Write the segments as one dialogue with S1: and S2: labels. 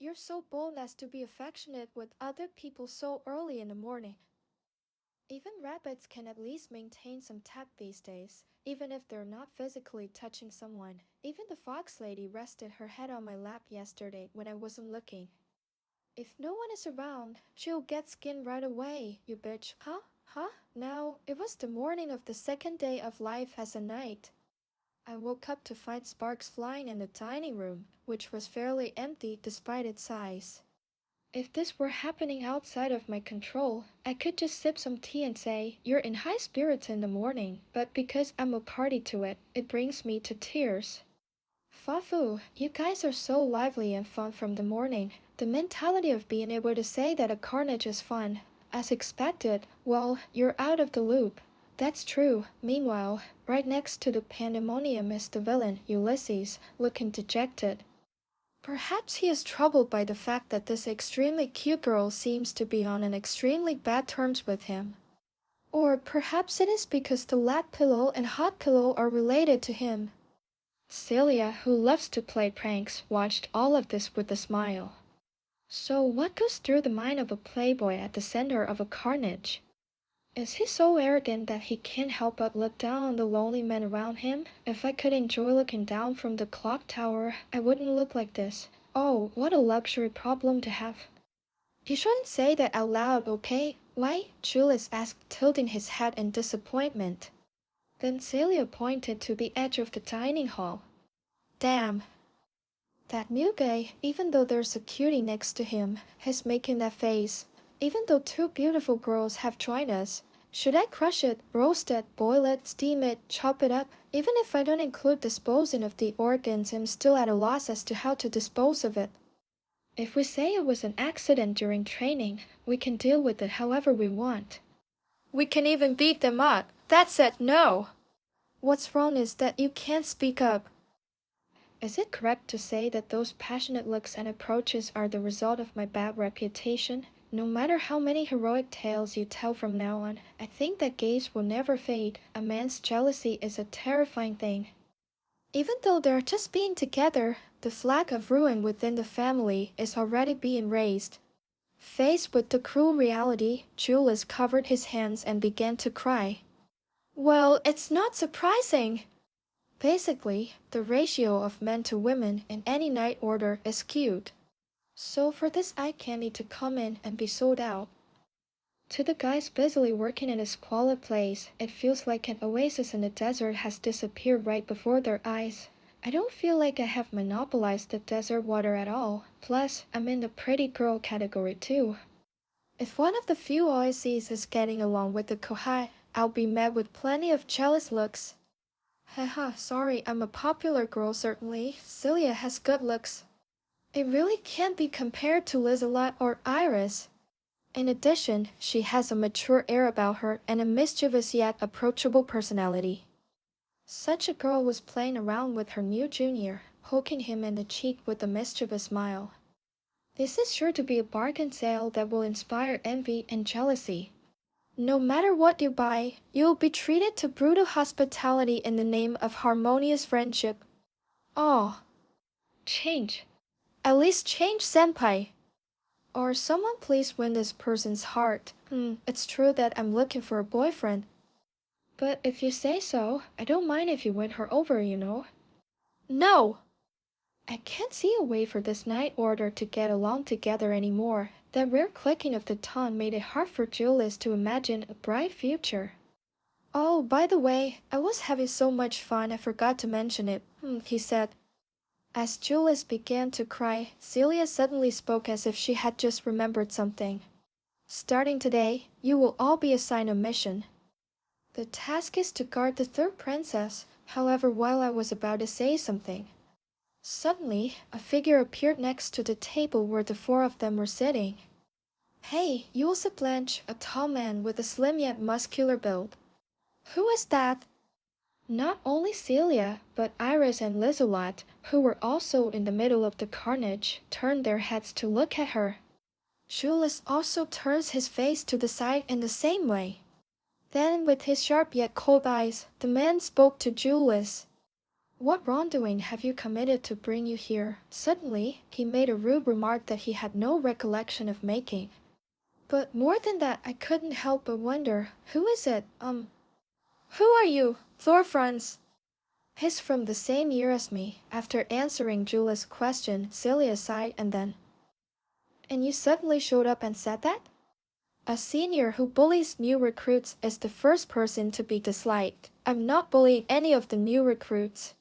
S1: You're so bold as to be affectionate with other people so early in the morning. Even rabbits can at least maintain some tact these days, even if they're not physically touching someone. Even the fox lady rested her head on my lap yesterday when I wasn't looking. If no one is around, she'll get skinned right away, you bitch. Huh? Huh? Now, it was the morning of the second day of life as a knight. I woke up to find sparks flying in the dining room, which was fairly empty despite its size. If this were happening outside of my control, I could just sip some tea and say, "You're in high spirits in the morning," but because I'm a party to it, it brings me to tears. Fafu, you guys are so lively and fun from the morning. The mentality of being able to say that a carnage is fun, as expected, well, you're out of the loop. That's true. Meanwhile, right next to the pandemonium is the villain, Ulysses, looking dejected. Perhaps he is troubled by the fact that this extremely cute girl seems to be on an extremely bad terms with him. Or perhaps it is because the lap pillow and hot pillow are related to him. Celia, who loves to play pranks, watched all of this with a smile. So what goes through the mind of a playboy at the center of a carnage? Is he so arrogant that he can't help but look down on the lonely men around him? If I could enjoy looking down from the clock tower, I wouldn't look like this. Oh, what a luxury problem to have. You shouldn't say that out loud, okay? Why? Julius asked, tilting his head in disappointment. Then Celia pointed to the edge of the dining hall. Damn. That new guy, even though there's a cutie next to him, is making that face. Even though two beautiful girls have joined us, should I crush it, roast it, boil it, steam it, chop it up? Even if I don't include disposing of the organs, I'm still at a loss as to how to dispose of it. If we say it was an accident during training, we can deal with it however we want. We can even beat them up. That's it, no! What's wrong is that you can't speak up. Is it correct to say that those passionate looks and approaches are the result of my bad reputation? No matter how many heroic tales you tell from now on, I think that gaze will never fade. A man's jealousy is a terrifying thing. Even though they're just being together, the flag of ruin within the family is already being raised. Faced with the cruel reality, Julius covered his hands and began to cry. Well, it's not surprising. Basically, the ratio of men to women in any night order is skewed. So for this eye candy to come in and be sold out, to the guys busily working in a squalid place, it feels like an oasis in the desert has disappeared right before their eyes. I don't feel like I have monopolized the desert water at all. Plus, I'm in the pretty girl category too. If one of the few oases is getting along with the Kohai, I'll be met with plenty of jealous looks. Haha, sorry, I'm a popular girl certainly. Celia has good looks. It really can't be compared to Lizelot or Iris. In addition, she has a mature air about her and a mischievous yet approachable personality. Such a girl was playing around with her new junior, poking him in the cheek with a mischievous smile. This is sure to be a bargain sale that will inspire envy and jealousy. No matter what you buy, you will be treated to brutal hospitality in the name of harmonious friendship. Oh, change. At least change, senpai. Or someone please win this person's heart. It's true that I'm looking for a boyfriend. But if you say so, I don't mind if you win her over, you know. No! I can't see a way for this night order to get along together anymore. That rare clicking of the tongue made it hard for Julius to imagine a bright future. Oh, by the way, I was having so much fun I forgot to mention it, he said. As Julius began to cry, Celia suddenly spoke as if she had just remembered something. Starting today, you will all be assigned a mission. The task is to guard the third princess. However, while I was about to say something, suddenly, a figure appeared next to the table where the four of them were sitting. Hey, Yulsa Blanche, a tall man with a slim yet muscular build. Who is that? Not only Celia, but Iris and Lizelot, who were also in the middle of the carnage, turned their heads to look at her. Julius also turns his face to the side in the same way. Then, with his sharp yet cold eyes, the man spoke to Julius. What wrongdoing have you committed to bring you here? Suddenly, he made a rude remark that he had no recollection of making. But more than that, I couldn't help but wonder, who is it? Who are you? Thor Franz. He's from the same year as me. After answering Julia's question, Celia sighed and then, and you suddenly showed up and said that? A senior who bullies new recruits is the first person to be disliked. I'm not bullying any of the new recruits.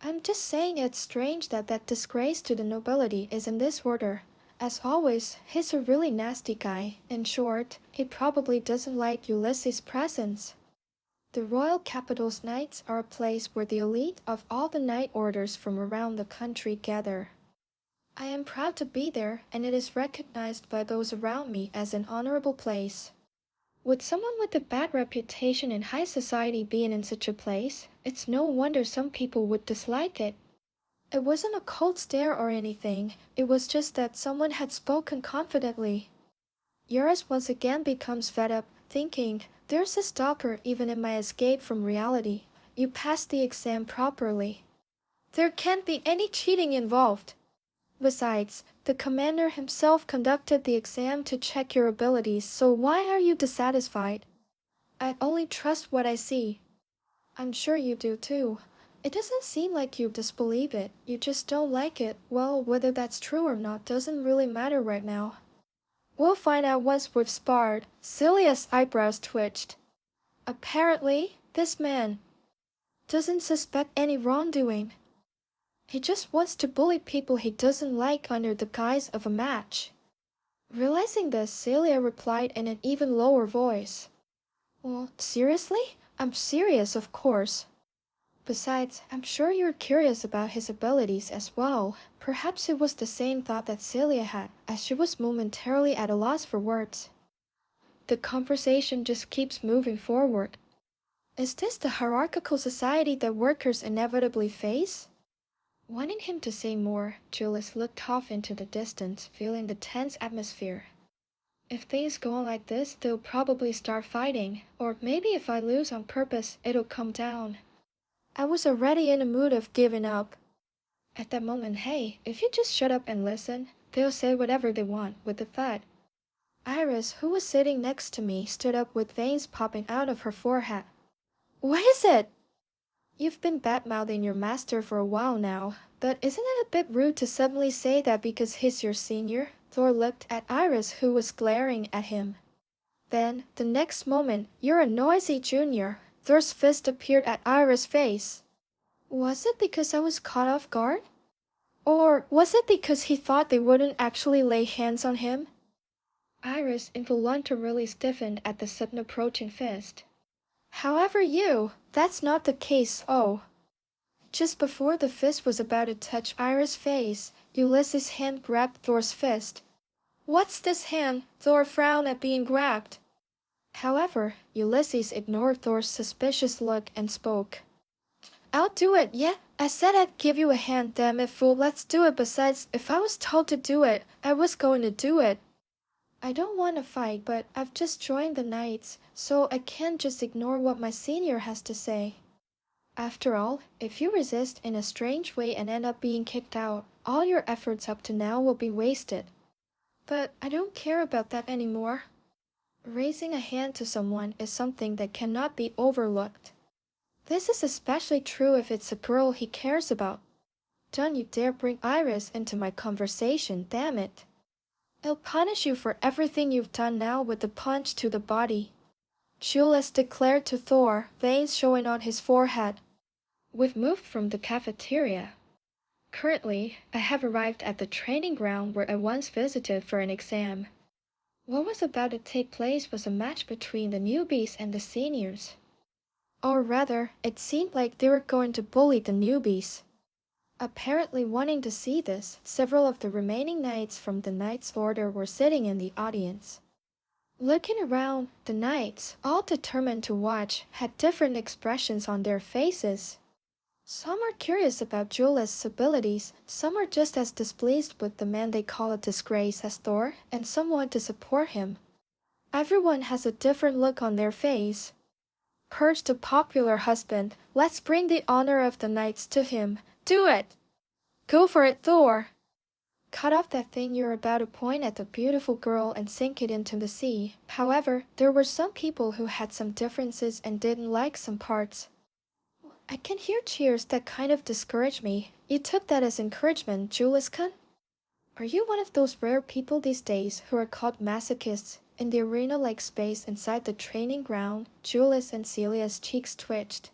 S1: I'm just saying it's strange that that disgrace to the nobility is in this order. As always, he's a really nasty guy. In short, he probably doesn't like Ulysses' presence. The Royal Capital's Knights are a place where the elite of all the knight orders from around the country gather. I am proud to be there, and it is recognized by those around me as an honorable place. With someone with a bad reputation in high society being in such a place, it's no wonder some people would dislike it. It wasn't a cold stare or anything, it was just that someone had spoken confidently. Eurus once again becomes fed up, thinking, there's a stopper even in my escape from reality. You passed the exam properly. There can't be any cheating involved. Besides, the commander himself conducted the exam to check your abilities, so why are you dissatisfied? I only trust what I see. I'm sure you do too. It doesn't seem like you disbelieve it, you just don't like it. Well, whether that's true or not doesn't really matter right now. We'll find out once we've sparred. Celia's eyebrows twitched. Apparently, this man doesn't suspect any wrongdoing. He just wants to bully people he doesn't like under the guise of a match. Realizing this, Celia replied in an even lower voice. Well, seriously? I'm serious, of course. Besides, I'm sure you're curious about his abilities as well. Perhaps it was the same thought that Celia had, as she was momentarily at a loss for words. The conversation just keeps moving forward. Is this the hierarchical society that workers inevitably face? Wanting him to say more, Julius looked off into the distance, feeling the tense atmosphere. If things go on like this, they'll probably start fighting, or maybe if I lose on purpose, it'll come down. I was already in a mood of giving up. At that moment, hey, if you just shut up and listen, they'll say whatever they want with a thud. Iris, who was sitting next to me, stood up with veins popping out of her forehead. What is it? You've been bad-mouthing your master for a while now, but isn't it a bit rude to suddenly say that because he's your senior? Thor looked at Iris, who was glaring at him. Then, the next moment, you're a noisy junior. Thor's fist appeared at Iris' face. Was it because I was caught off guard? Or was it because he thought they wouldn't actually lay hands on him? Iris involuntarily stiffened at the sudden approaching fist. However that's not the case, oh. Just before the fist was about to touch Iris' face, Ulysses' hand grabbed Thor's fist. What's this hand? Thor frowned at being grabbed. However, Ulysses ignored Thor's suspicious look and spoke. I'll do it, yeah? I said I'd give you a hand, damn it, fool, let's do it. Besides, if I was told to do it, I was going to do it. I don't want to fight, but I've just joined the Knights, so I can't just ignore what my senior has to say. After all, if you resist in a strange way and end up being kicked out, all your efforts up to now will be wasted. But I don't care about that anymore. Raising a hand to someone is something that cannot be overlooked. This is especially true if it's a girl he cares about. Don't you dare bring Iris into my conversation, damn it. I'll punish you for everything you've done now with a punch to the body. Julius declared to Thor, veins showing on his forehead. We've moved from the cafeteria. Currently, I have arrived at the training ground where I once visited for an exam. What was about to take place was a match between the newbies and the seniors. Or rather, it seemed like they were going to bully the newbies. Apparently wanting to see this, several of the remaining knights from the Knights Order were sitting in the audience. Looking around, the knights, all determined to watch, had different expressions on their faces. Some are curious about Julius' abilities, some are just as displeased with the man they call a disgrace as Thor, and some want to support him. Everyone has a different look on their face. purged a popular husband. Let's bring the honor of the knights to him. Do it! Go for it, Thor! Cut off that thing you're about to point at the beautiful girl and sink it into the sea. However, there were some people who had some differences and didn't like some parts. I can hear cheers that kind of discourage me. You took that as encouragement, Juliska? Are you one of those rare people these days who are called masochists? In the arena-like space inside the training ground, Julius and Celia's cheeks twitched.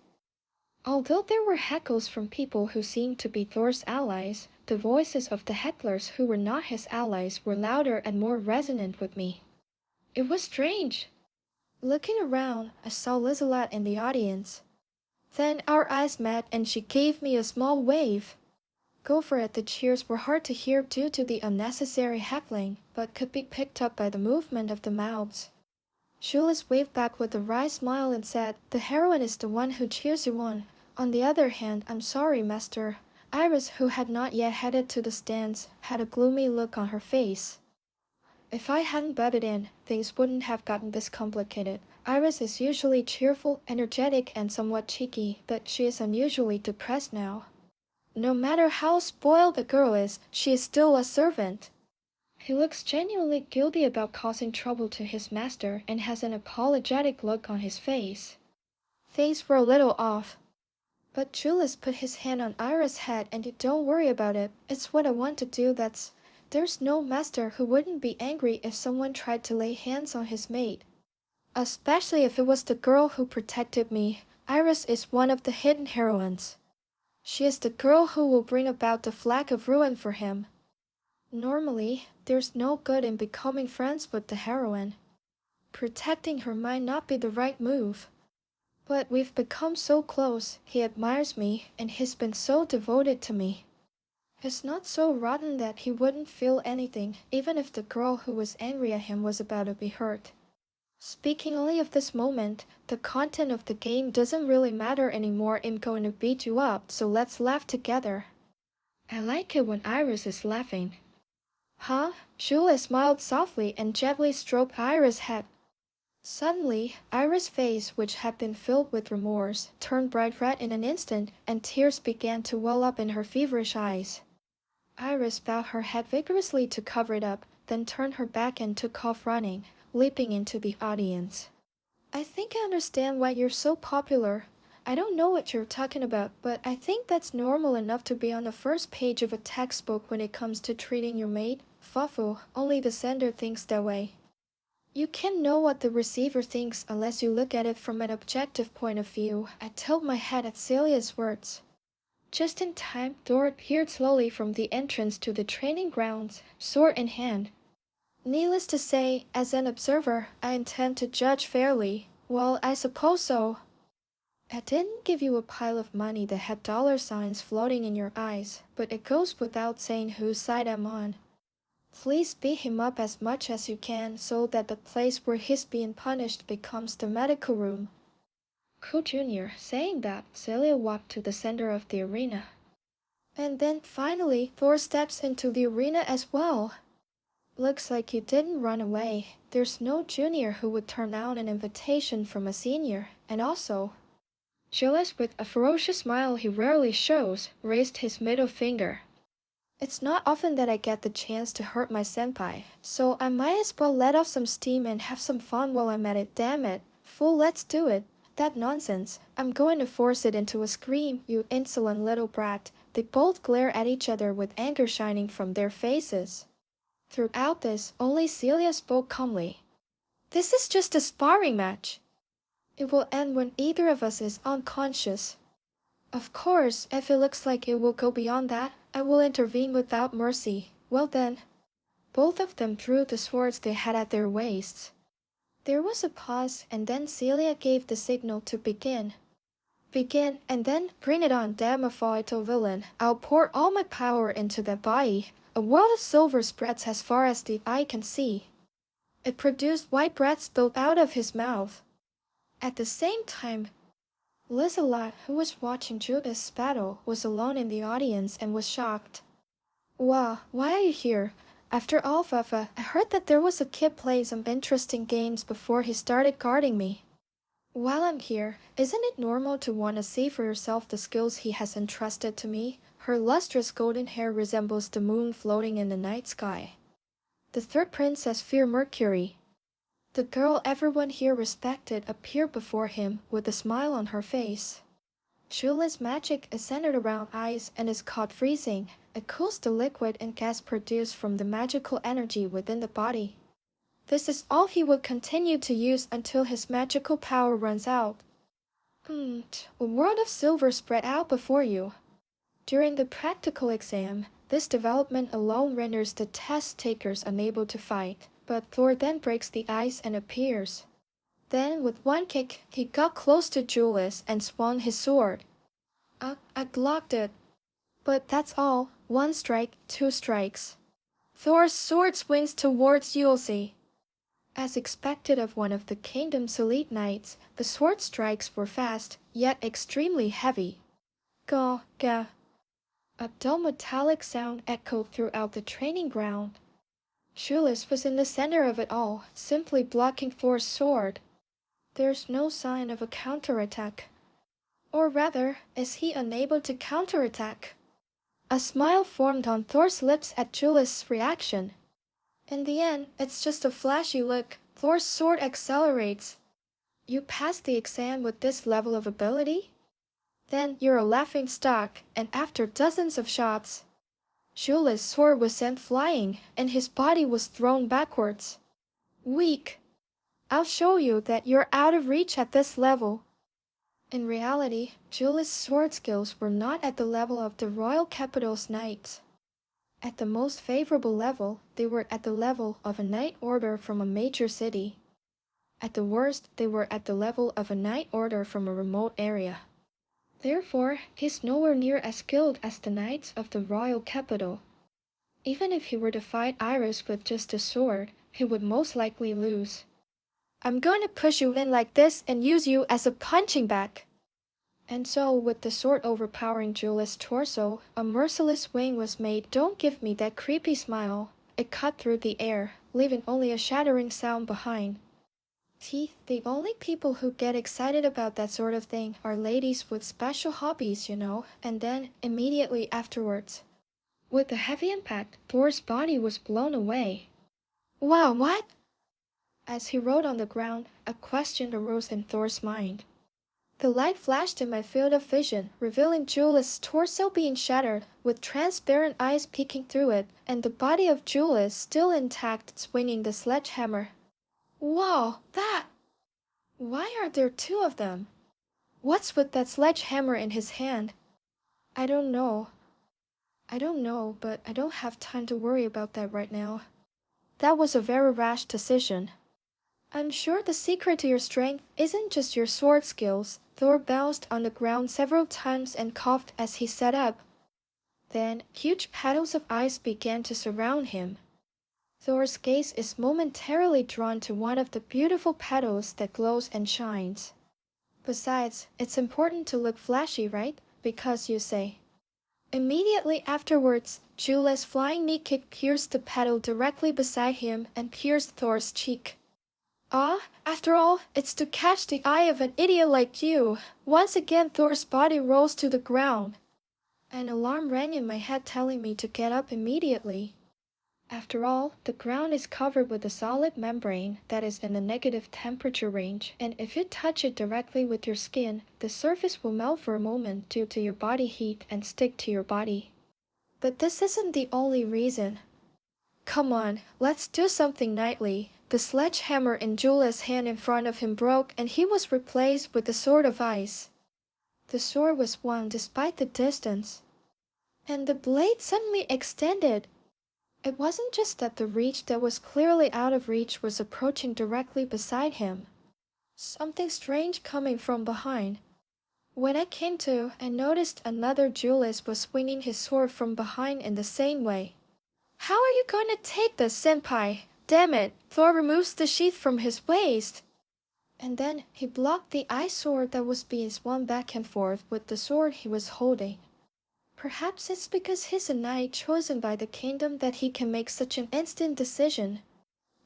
S1: Although there were heckles from people who seemed to be Thor's allies, the voices of the hecklers who were not his allies were louder and more resonant with me. It was strange. Looking around, I saw Lizelot in the audience. Then our eyes met and she gave me a small wave. Go for it. The cheers were hard to hear due to the unnecessary heckling, but could be picked up by the movement of the mouths. Julius waved back with a wry smile and said, "The heroine is the one who cheers you on. On the other hand, I'm sorry, master." Iris, who had not yet headed to the stands, had a gloomy look on her face. If I hadn't butted in, things wouldn't have gotten this complicated. Iris is usually cheerful, energetic, and somewhat cheeky, but she is unusually depressed now. No matter how spoiled the girl is, she is still a servant. He looks genuinely guilty about causing trouble to his master and has an apologetic look on his face. Things were a little off. But Julius put his hand on Iris' head and don't worry about it. It's what I want to do. There's no master who wouldn't be angry if someone tried to lay hands on his maid. Especially if it was the girl who protected me. Iris is one of the hidden heroines. She is the girl who will bring about the flag of ruin for him. Normally, there's no good in becoming friends with the heroine. Protecting her might not be the right move. But we've become so close. He admires me, and he's been so devoted to me. It's not so rotten that he wouldn't feel anything, even if the girl who was angry at him was about to be hurt. Speaking only of this moment, the content of the game doesn't really matter anymore. I'm going to beat you up, so let's laugh together. I like it when Iris is laughing. Huh? Julius smiled softly and gently stroked Iris' head. Suddenly, Iris' face, which had been filled with remorse, turned bright red in an instant, and tears began to well up in her feverish eyes. Iris bowed her head vigorously to cover it up, then turned her back and took off running, leaping into the audience. I think I understand why you're so popular. I don't know what you're talking about, but I think that's normal enough to be on the first page of a textbook when it comes to treating your mate. Fufu, only the sender thinks that way. You can't know what the receiver thinks unless you look at it from an objective point of view. I tilted my head at Celia's words. Just in time, Thor appeared slowly from the entrance to the training grounds, sword in hand. Needless to say, as an observer, I intend to judge fairly. Well, I suppose so. I didn't give you a pile of money that had dollar signs floating in your eyes, but it goes without saying whose side I'm on. Please beat him up as much as you can so that the place where he's being punished becomes the medical room. Cool Jr. Saying that, Celia walked to the center of the arena. And then finally, Thor steps into the arena as well. Looks like he didn't run away. There's no junior who would turn down an invitation from a senior. And also, Julius, with a ferocious smile he rarely shows, raised his middle finger. It's not often that I get the chance to hurt my senpai, so I might as well let off some steam and have some fun while I'm at it. Damn it. Fool, let's do it. That nonsense. I'm going to force it into a scream, you insolent little brat. They both glare at each other with anger shining from their faces. Throughout this, only Celia spoke calmly. This is just a sparring match. It will end when either of us is unconscious. Of course, if it looks like it will go beyond that, I will intervene without mercy. Well then. Both of them drew the swords they had at their waists. There was a pause, and then Celia gave the signal to begin. Begin, and then bring it on, damn a little villain. I'll pour all my power into that body. A world of silver spreads as far as the eye can see. It produced white breath spilled out of his mouth. At the same time, Lizelot, who was watching Judas' battle, was alone in the audience and was shocked. Wow, why are you here? After all, Fafa, I heard that there was a kid playing some interesting games before he started guarding me. While I'm here, isn't it normal to want to see for yourself the skills he has entrusted to me? Her lustrous golden hair resembles the moon floating in the night sky. The third princess, Fair Mercury, the girl everyone here respected, appeared before him with a smile on her face. Julia's magic is centered around ice and is called freezing. It cools the liquid and gas produced from the magical energy within the body. This is all he will continue to use until his magical power runs out. A world of silver spread out before you. During the practical exam, this development alone renders the test takers unable to fight, but Thor then breaks the ice and appears. Then, with one kick, he got close to Julius and swung his sword. I blocked it. But that's all. One strike, two strikes. Thor's sword swings towards Yulzi. As expected of one of the kingdom's elite knights, the sword strikes were fast, yet extremely heavy. Ga, ga. A dull metallic sound echoed throughout the training ground. Julius was in the center of it all, simply blocking Thor's sword. There's no sign of a counterattack. Or rather, is he unable to counterattack? A smile formed on Thor's lips at Julius' reaction. In the end, it's just a flashy look. Thor's sword accelerates. You passed the exam with this level of ability? Then you're a laughing stock, and after dozens of shots, Julius' sword was sent flying, and his body was thrown backwards. Weak. I'll show you that you're out of reach at this level. In reality, Julius' sword skills were not at the level of the royal capital's knights. At the most favorable level, they were at the level of a knight order from a major city. At the worst, they were at the level of a knight order from a remote area. Therefore, he's nowhere near as skilled as the knights of the royal capital. Even if he were to fight Iris with just a sword, he would most likely lose. I'm going to push you in like this and use you as a punching bag. And so, with the sword overpowering Julius' torso, a merciless swing was made. Don't give me that creepy smile. It cut through the air, leaving only a shattering sound behind. Teeth, the only people who get excited about that sort of thing are ladies with special hobbies, you know, and then, immediately afterwards. With the heavy impact, Thor's body was blown away. Wow, what? As he rolled on the ground, a question arose in Thor's mind. The light flashed in my field of vision, revealing Julius' torso being shattered, with transparent eyes peeking through it, and the body of Julius still intact swinging the sledgehammer. Wow, that! Why are there two of them? What's with that sledgehammer in his hand? I don't know, but I don't have time to worry about that right now. That was a very rash decision. I'm sure the secret to your strength isn't just your sword skills. Thor bounced on the ground several times and coughed as he sat up. Then, huge paddles of ice began to surround him. Thor's gaze is momentarily drawn to one of the beautiful petals that glows and shines. Besides, it's important to look flashy, right? Because you say. Immediately afterwards, Julius' flying knee kick pierced the petal directly beside him and pierced Thor's cheek. After all, it's to catch the eye of an idiot like you. Once again, Thor's body rose to the ground. An alarm rang in my head telling me to get up immediately. After all, the ground is covered with a solid membrane that is in the negative temperature range, and if you touch it directly with your skin, the surface will melt for a moment due to your body heat and stick to your body. But this isn't the only reason. Come on, let's do something knightly. The sledgehammer in Julius' hand in front of him broke, and he was replaced with a sword of ice. The sword was swung despite the distance, and the blade suddenly extended. It wasn't just that the reach that was clearly out of reach was approaching directly beside him. Something strange coming from behind. When I came to, I noticed another Julius was swinging his sword from behind in the same way. How are you going to take this, senpai? Damn it! Thor removes the sheath from his waist. And then he blocked the ice sword that was being swung back and forth with the sword he was holding. Perhaps it's because he's a knight chosen by the kingdom that he can make such an instant decision.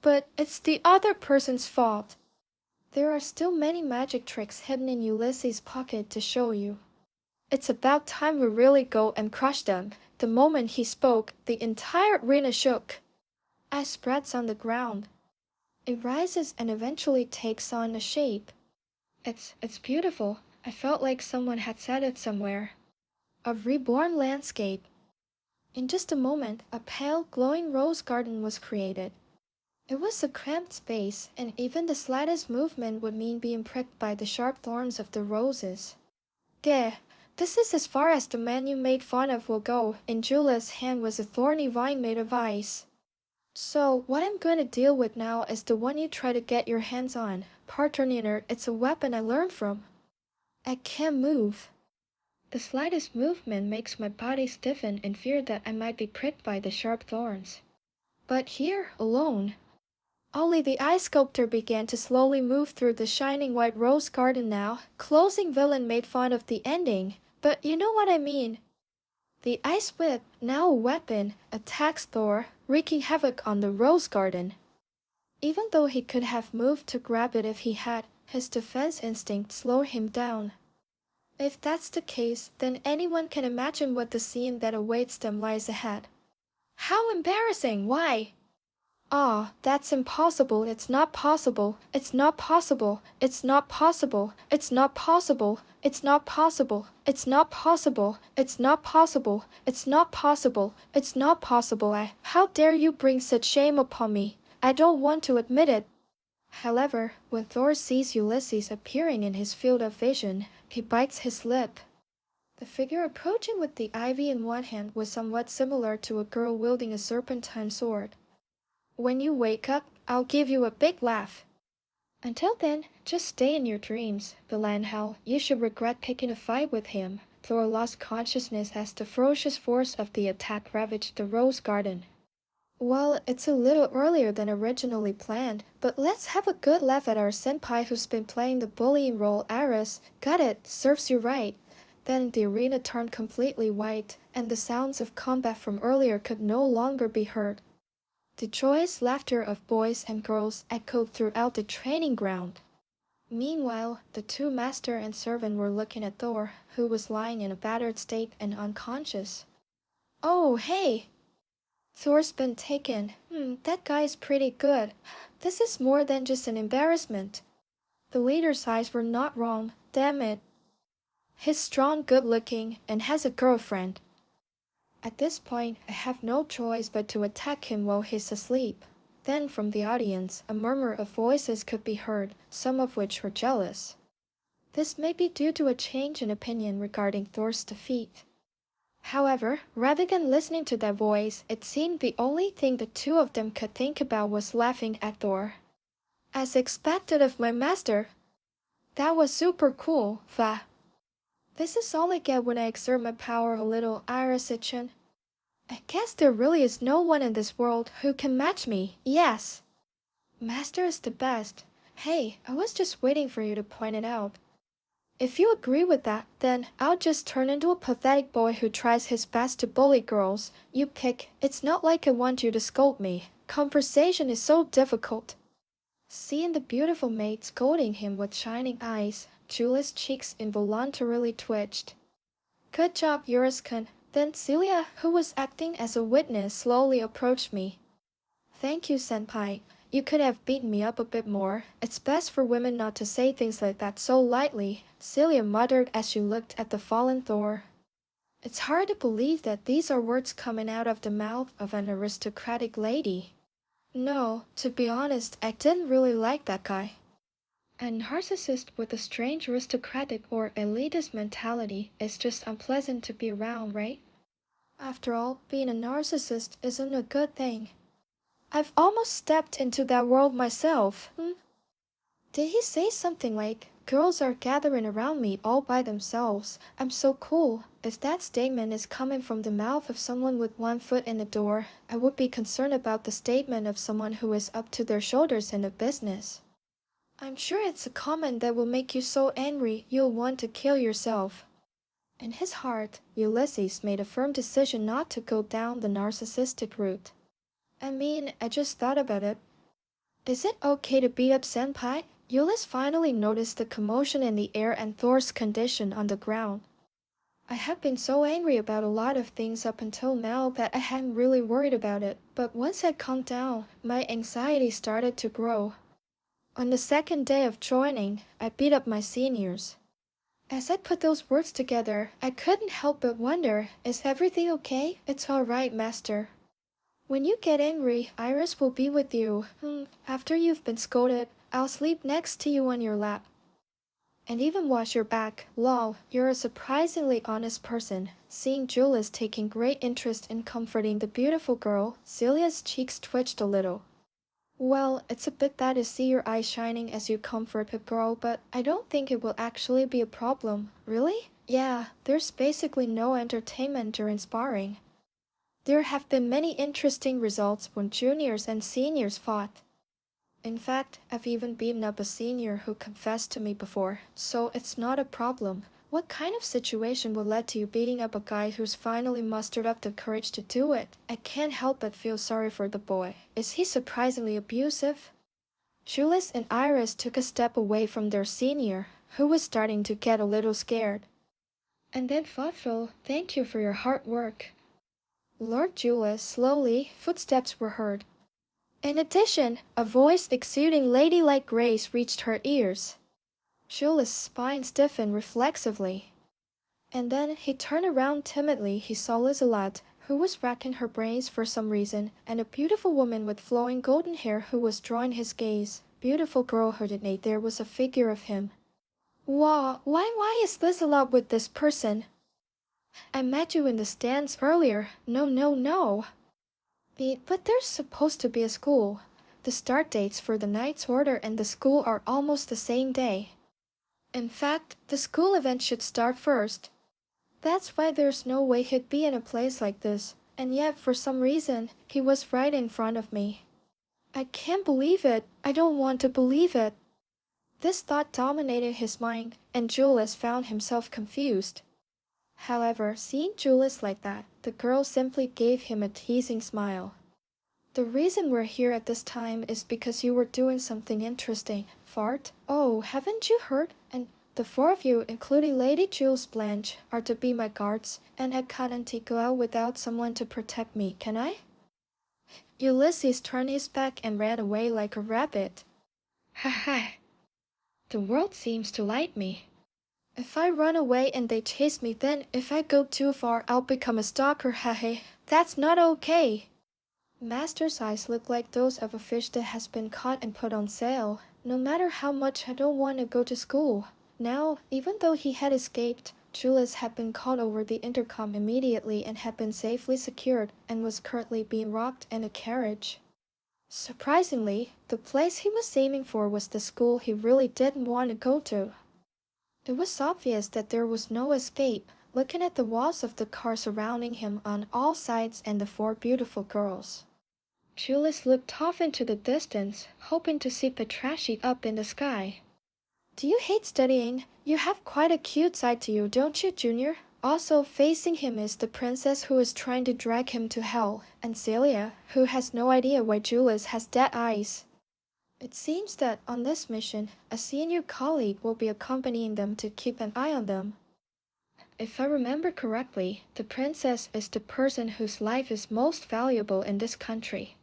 S1: But it's the other person's fault. There are still many magic tricks hidden in Ulysses' pocket to show you. It's about time we really go and crush them. The moment he spoke, the entire arena shook. Ice spreads on the ground. It rises and eventually takes on a shape. It's beautiful. I felt like someone had said it somewhere. A reborn landscape. In just a moment, a pale, glowing rose garden was created. It was a cramped space, and even the slightest movement would mean being pricked by the sharp thorns of the roses. Gah! This is as far as the man you made fun of will go. In Julia's hand was a thorny vine made of ice. So, what I'm going to deal with now is the one you try to get your hands on. Partner, it's a weapon I learned from. I can't move. The slightest movement makes my body stiffen in fear that I might be pricked by the sharp thorns. But here, alone. Only the ice sculptor began to slowly move through the shining white rose garden now. Closing villain made fun of the ending, but you know what I mean. The ice whip, now a weapon, attacks Thor, wreaking havoc on the rose garden. Even though he could have moved to grab it if he had, his defense instinct slowed him down. If that's the case, then anyone can imagine what the scene that awaits them lies ahead. How embarrassing! Why? Ah, that's impossible. It's not possible. It's not possible. It's not possible. It's not possible. It's not possible. It's not possible. It's not possible. It's not possible. It's not possible. How dare you bring such shame upon me? I don't want to admit it. However, when Thor sees Ulysses appearing in his field of vision, he bites his lip. The figure approaching with the ivy in one hand was somewhat similar to a girl wielding a serpentine sword. When you wake up, I'll give you a big laugh. Until then, just stay in your dreams, Belanhal. You should regret picking a fight with him. Thor lost consciousness as the ferocious force of the attack ravaged the rose garden. Well, it's a little earlier than originally planned, but let's have a good laugh at our senpai who's been playing the bullying role. Aris. Got it, serves you right. Then the arena turned completely white, and the sounds of combat from earlier could no longer be heard. The joyous laughter of boys and girls echoed throughout the training ground. Meanwhile, the two master and servant were looking at Thor, who was lying in a battered state and unconscious. Oh, hey! Thor's been taken. That guy's pretty good. This is more than just an embarrassment. The leader's eyes were not wrong, damn it. He's strong, good-looking, and has a girlfriend. At this point, I have no choice but to attack him while he's asleep. Then from the audience, a murmur of voices could be heard, some of which were jealous. This may be due to a change in opinion regarding Thor's defeat. However, rather than listening to that voice, it seemed the only thing the two of them could think about was laughing at Thor. As expected of my master. That was super cool, va. This is all I get when I exert my power a little, Iris-chan. I guess there really is no one in this world who can match me, yes. Master is the best. Hey, I was just waiting for you to point it out. If you agree with that, then I'll just turn into a pathetic boy who tries his best to bully girls. You pick. It's not like I want you to scold me. Conversation is so difficult. Seeing the beautiful maid scolding him with shining eyes, Julia's cheeks involuntarily twitched. Good job, Yuriskan. Then Celia, who was acting as a witness, slowly approached me. Thank you, senpai. You could have beaten me up a bit more. It's best for women not to say things like that so lightly, Celia muttered as she looked at the fallen Thor. It's hard to believe that these are words coming out of the mouth of an aristocratic lady. No, to be honest, I didn't really like that guy. A narcissist with a strange aristocratic or elitist mentality is just unpleasant to be around, right? After all, being a narcissist isn't a good thing. I've almost stepped into that world myself. Did he say something like, girls are gathering around me all by themselves? I'm so cool. If that statement is coming from the mouth of someone with one foot in the door, I would be concerned about the statement of someone who is up to their shoulders in the business. I'm sure it's a comment that will make you so angry you'll want to kill yourself. In his heart, Ulysses made a firm decision not to go down the narcissistic route. I mean, I just thought about it. Is it okay to beat up senpai? Julius finally noticed the commotion in the air and Thor's condition on the ground. I have been so angry about a lot of things up until now that I hadn't really worried about it, but once I calmed down, my anxiety started to grow. On the second day of joining, I beat up my seniors. As I put those words together, I couldn't help but wonder, is everything okay? It's alright, Master. When you get angry, Iris will be with you. After you've been scolded, I'll sleep next to you on your lap. And even wash your back. Lol, you're a surprisingly honest person. Seeing Julius taking great interest in comforting the beautiful girl, Celia's cheeks twitched a little. Well, it's a bit bad to see your eyes shining as you comfort a girl, but I don't think it will actually be a problem. Really? Yeah, there's basically no entertainment during sparring. There have been many interesting results when juniors and seniors fought. In fact, I've even beaten up a senior who confessed to me before, so it's not a problem. What kind of situation would lead to you beating up a guy who's finally mustered up the courage to do it? I can't help but feel sorry for the boy. Is he surprisingly abusive? Julius and Iris took a step away from their senior, who was starting to get a little scared. And then thoughtful, thank you for your hard work. Lord Julius, slowly, footsteps were heard. In addition, a voice exuding ladylike grace reached her ears. Julius' spine stiffened reflexively. And then he turned around timidly. He saw Lizelot, who was racking her brains for some reason, and a beautiful woman with flowing golden hair who was drawing his gaze. Beautiful girlhood, there was a figure of him. Wow, why is Lizelot with this person? I met you in the stands earlier. No. But there's supposed to be a school. The start dates for the Knight's Order and the school are almost the same day. In fact, the school event should start first. That's why there's no way he'd be in a place like this, and yet for some reason, he was right in front of me. I can't believe it. I don't want to believe it. This thought dominated his mind, and Julius found himself confused. However, seeing Julius like that, the girl simply gave him a teasing smile. The reason we're here at this time is because you were doing something interesting. Fart? Oh, haven't you heard? And the four of you, including Lady Jules Blanche, are to be my guards, and I can't go out without someone to protect me, can I? Ulysses turned his back and ran away like a rabbit. Ha ha! The world seems to like me. If I run away and they chase me, then if I go too far, I'll become a stalker, haha. That's not okay. Master's eyes look like those of a fish that has been caught and put on sale. No matter how much I don't want to go to school. Now, even though he had escaped, Julius had been called over the intercom immediately and had been safely secured and was currently being rocked in a carriage. Surprisingly, the place he was aiming for was the school he really didn't want to go to. It was obvious that there was no escape, looking at the walls of the car surrounding him on all sides and the four beautiful girls. Julius looked off into the distance, hoping to see Petraschi up in the sky. Do you hate studying? You have quite a cute side to you, don't you, Junior? Also, facing him is the princess who is trying to drag him to hell, and Celia, who has no idea why Julius has dead eyes. It seems that on this mission, a senior colleague will be accompanying them to keep an eye on them. If I remember correctly, the princess is the person whose life is most valuable in this country.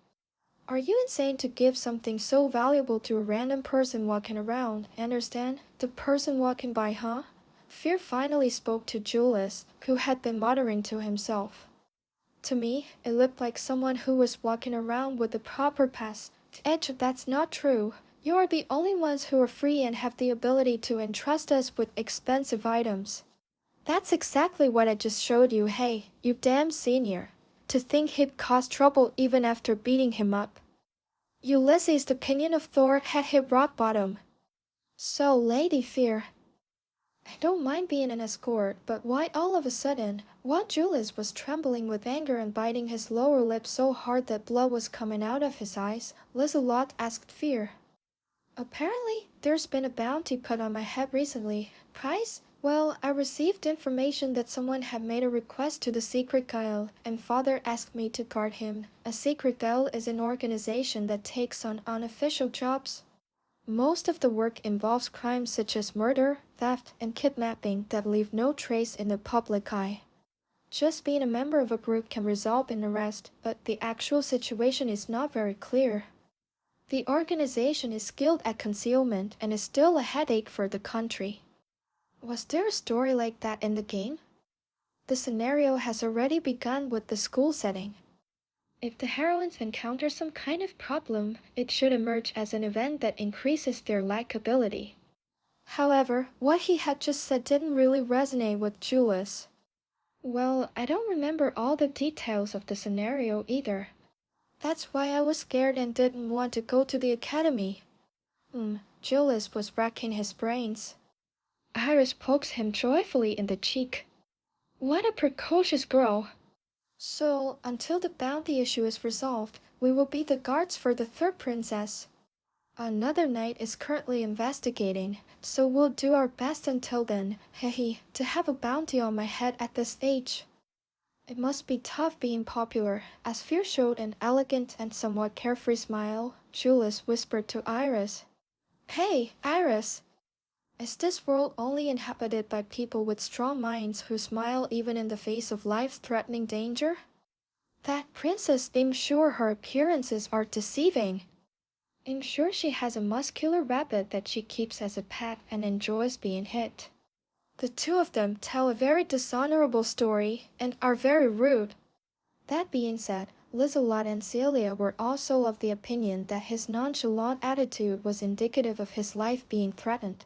S1: Are you insane to give something so valuable to a random person walking around? Understand? The person walking by, huh? Fear finally spoke to Julius, who had been muttering to himself. To me, it looked like someone who was walking around with the proper pass. Edge, that's not true. You are the only ones who are free and have the ability to entrust us with expensive items. That's exactly what I just showed you. Hey, you damn senior. To think he'd cause trouble even after beating him up. Ulysses' opinion of Thor had hit rock bottom. So, Lady Fear, I don't mind being an escort, but why all of a sudden? While Julius was trembling with anger and biting his lower lip so hard that blood was coming out of his eyes, Lizelot asked Fear. Apparently, there's been a bounty put on my head recently. Price? Well, I received information that someone had made a request to the Secret Guild, and Father asked me to guard him. A Secret Guild is an organization that takes on unofficial jobs. Most of the work involves crimes such as murder, theft, and kidnapping that leave no trace in the public eye. Just being a member of a group can result in arrest, but the actual situation is not very clear. The organization is skilled at concealment and is still a headache for the country. Was there a story like that in the game? The scenario has already begun with the school setting. If the heroines encounter some kind of problem, it should emerge as an event that increases their likability. However, what he had just said didn't really resonate with Julius. Well, I don't remember all the details of the scenario either. That's why I was scared and didn't want to go to the academy. Julius was racking his brains. Iris pokes him joyfully in the cheek. What a precocious girl! So, until the bounty issue is resolved, we will be the guards for the third princess. Another knight is currently investigating, so we'll do our best until then. Hehe, to have a bounty on my head at this age. It must be tough being popular. As Fear showed an elegant and somewhat carefree smile, Julius whispered to Iris. Hey, Iris! Is this world only inhabited by people with strong minds who smile even in the face of life-threatening danger? That princess seems sure her appearances are deceiving. I'm sure she has a muscular rabbit that she keeps as a pet and enjoys being hit. The two of them tell a very dishonorable story and are very rude. That being said, Lizelot and Celia were also of the opinion that his nonchalant attitude was indicative of his life being threatened.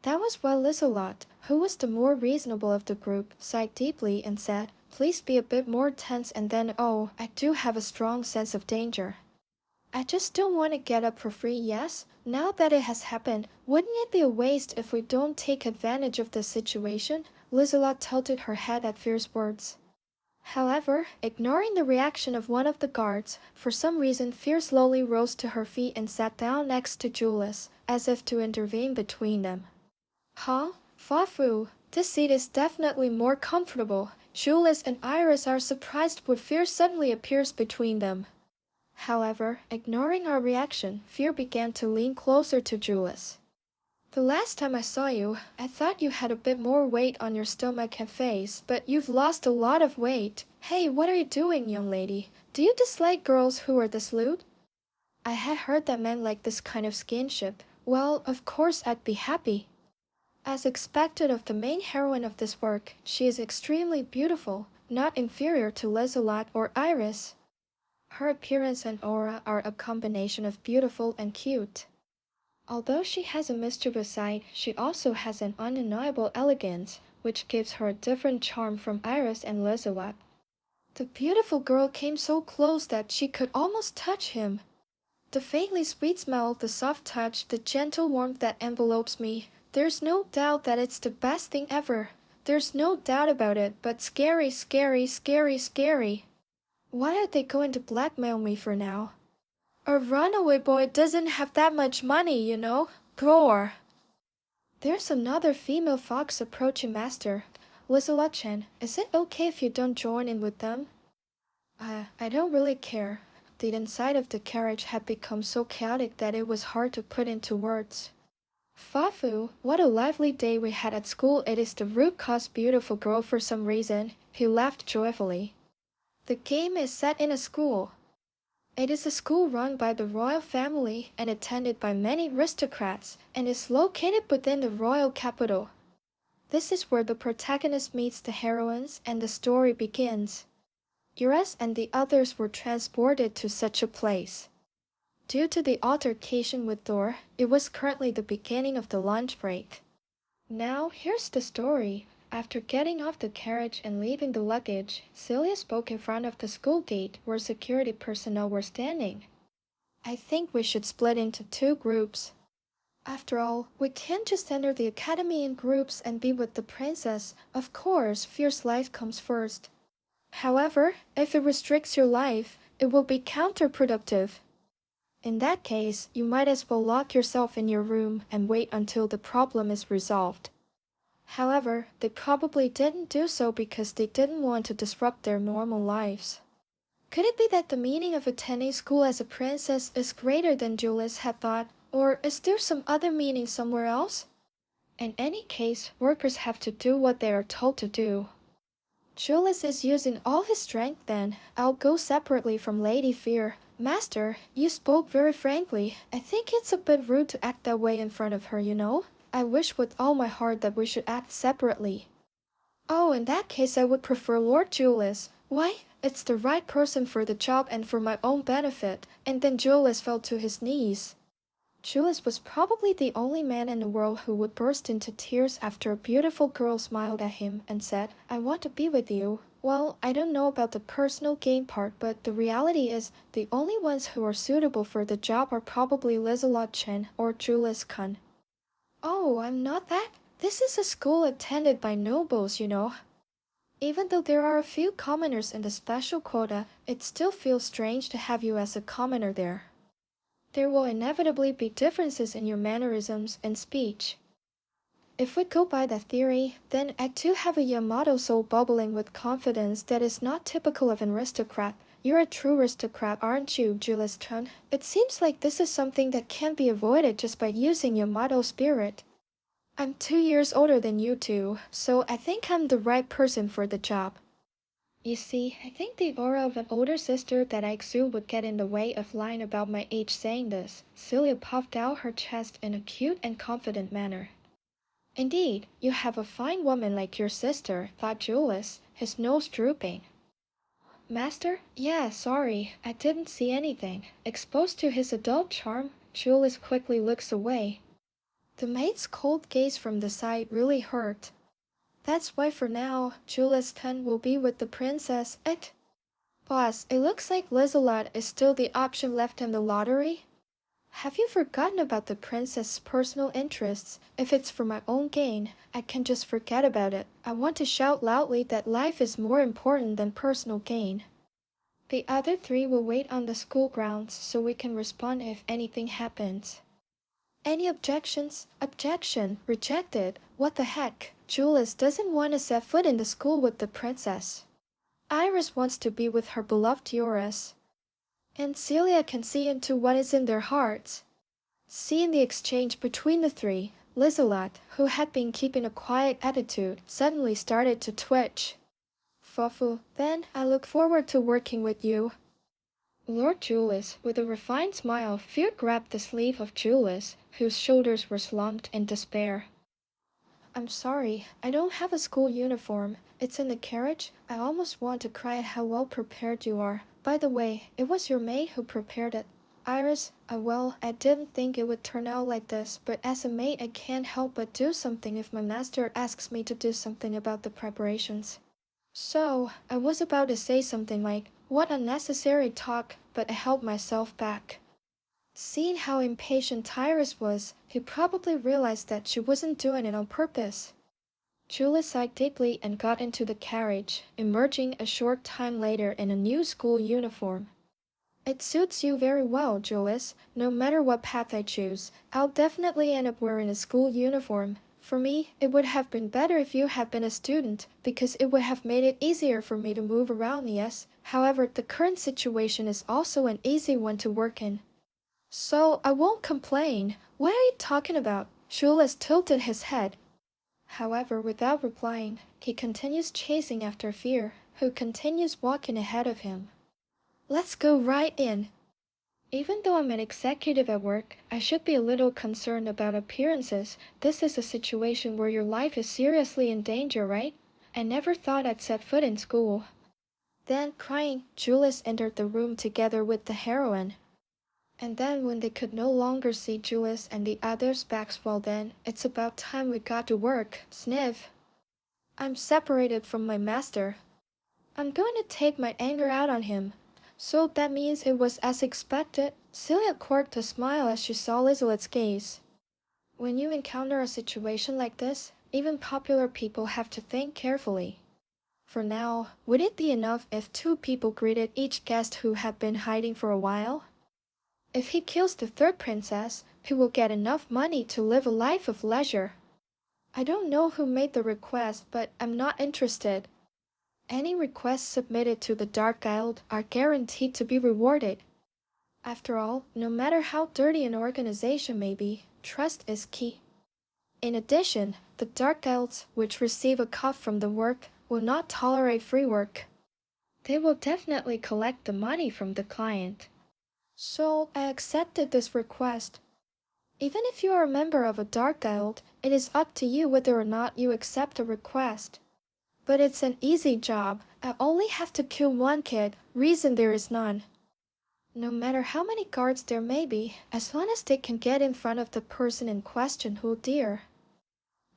S1: That was why Lizelot, who was the more reasonable of the group, sighed deeply and said, "Please be a bit more tense and then I do have a strong sense of danger. I just don't want to get up for free, yes? Now that it has happened, wouldn't it be a waste if we don't take advantage of the situation?" Lizelot tilted her head at Fear's words. However, ignoring the reaction of one of the guards, for some reason Fear slowly rose to her feet and sat down next to Julius, as if to intervene between them. Huh? Fafu, this seat is definitely more comfortable. Julius and Iris are surprised when Fear suddenly appears between them. However, ignoring our reaction, Fear began to lean closer to Julius. The last time I saw you, I thought you had a bit more weight on your stomach and face, but you've lost a lot of weight. Hey, what are you doing, young lady? Do you dislike girls who are this lewd? I had heard that men like this kind of skinship. Well, of course I'd be happy. As expected of the main heroine of this work, she is extremely beautiful, not inferior to Lizelot or Iris. Her appearance and aura are a combination of beautiful and cute. Although she has a mischievous side, she also has an undeniable elegance, which gives her a different charm from Iris and Lizelot. The beautiful girl came so close that she could almost touch him. The faintly sweet smell, the soft touch, the gentle warmth that envelopes me. There's no doubt that it's the best thing ever. There's no doubt about it, but scary, scary, scary, scary. What are they going to blackmail me for now? A runaway boy doesn't have that much money, you know. Roar. There's another female fox approaching Master. Lizelot-chan, is it okay if you don't join in with them? I don't really care. The inside of the carriage had become so chaotic that it was hard to put into words. Fafu, what a lively day we had at school. It is the root cause beautiful girl for some reason. He laughed joyfully. The game is set in a school. It is a school run by the royal family and attended by many aristocrats, and is located within the royal capital. This is where the protagonist meets the heroines and the story begins. Yuras and the others were transported to such a place. Due to the altercation with Thor, it was currently the beginning of the lunch break. Now, here's the story. After getting off the carriage and leaving the luggage, Celia spoke in front of the school gate where security personnel were standing. I think we should split into two groups. After all, we can't just enter the academy in groups and be with the princess. Of course, Fierce life comes first. However, if it restricts your life, it will be counterproductive. In that case, you might as well lock yourself in your room and wait until the problem is resolved. However, they probably didn't do so because they didn't want to disrupt their normal lives. Could it be that the meaning of attending school as a princess is greater than Julius had thought? Or is there some other meaning somewhere else? In any case, workers have to do what they are told to do. Julius is using all his strength then. I'll go separately from Lady Fear. Master, you spoke very frankly. I think it's a bit rude to act that way in front of her, you know? I wish with all my heart that we should act separately. Oh, in that case I would prefer Lord Julius. Why? It's the right person for the job and for my own benefit. And then Julius fell to his knees. Julius was probably the only man in the world who would burst into tears after a beautiful girl smiled at him and said, I want to be with you. Well, I don't know about the personal gain part, but the reality is the only ones who are suitable for the job are probably Lizelot Chen or Julius Kun. Oh, I'm not that. This is a school attended by nobles, you know. Even though there are a few commoners in the special quota, it still feels strange to have you as a commoner there. There will inevitably be differences in your mannerisms and speech. If we go by that theory, then I too have a Yamato soul bubbling with confidence that is not typical of an aristocrat. You're a true aristocrat, aren't you, Julius-chan? It seems like this is something that can't be avoided just by using Yamato spirit. I'm 2 years older than you two, so I think I'm the right person for the job. You see, I think the aura of an older sister that I exude would get in the way of lying about my age saying this. Celia puffed out her chest in a cute and confident manner. Indeed, you have a fine woman like your sister, thought Julius, his nose drooping. Master? Yeah, sorry, I didn't see anything. Exposed to his adult charm, Julius quickly looks away. The maid's cold gaze from the side really hurt. That's why for now, Julius Pen will be with the princess. Boss, it looks like Lizelot is still the option left in the lottery. Have you forgotten about the princess's personal interests? If it's for my own gain, I can just forget about it. I want to shout loudly that life is more important than personal gain. The other three will wait on the school grounds so we can respond if anything happens. Any objections? Objection. Rejected. What the heck? Julius doesn't want to set foot in the school with the princess. Iris wants to be with her beloved Eurus. And Celia can see into what is in their hearts. Seeing the exchange between the three, Lizelot, who had been keeping a quiet attitude, suddenly started to twitch. Fofu, then I look forward to working with you. Lord Julius, with a refined smile, Fear grabbed the sleeve of Julius, whose shoulders were slumped in despair. I'm sorry, I don't have a school uniform. It's in the carriage. I almost want to cry at how well prepared you are. By the way, it was your maid who prepared it. Iris, I didn't think it would turn out like this, but as a maid I can't help but do something if my master asks me to do something about the preparations. So, I was about to say something like, what unnecessary talk, but I held myself back. Seeing how impatient Tyrus was, he probably realized that she wasn't doing it on purpose. Julie sighed deeply and got into the carriage, emerging a short time later in a new school uniform. It suits you very well, Julius. No matter what path I choose, I'll definitely end up wearing a school uniform. For me, it would have been better if you had been a student, because it would have made it easier for me to move around, yes. However, the current situation is also an easy one to work in. So, I won't complain. What are you talking about? Julius tilted his head. However, without replying, he continues chasing after Fear, who continues walking ahead of him. Let's go right in. Even though I'm an executive at work, I should be a little concerned about appearances. This is a situation where your life is seriously in danger, right? I never thought I'd set foot in school. Then, crying, Julius entered the room together with the heroine. And then when they could no longer see Julius and the others' backs, well then, it's about time we got to work. Sniff. I'm separated from my master. I'm going to take my anger out on him. So that means it was as expected. Celia quirked a smile as she saw Lizelot's gaze. When you encounter a situation like this, even popular people have to think carefully. For now, would it be enough if two people greeted each guest who had been hiding for a while? If he kills the third princess, he will get enough money to live a life of leisure. I don't know who made the request, but I'm not interested. Any requests submitted to the Dark Guild are guaranteed to be rewarded. After all, no matter how dirty an organization may be, trust is key. In addition, the dark guilds, which receive a cut from the work, will not tolerate free work. They will definitely collect the money from the client. So I accepted this request. Even if you are a member of a dark guild, it is up to you whether or not you accept the request. But it's an easy job. I only have to kill one kid, reason there is none. No matter how many guards there may be, as long as they can get in front of the person in question, oh dear.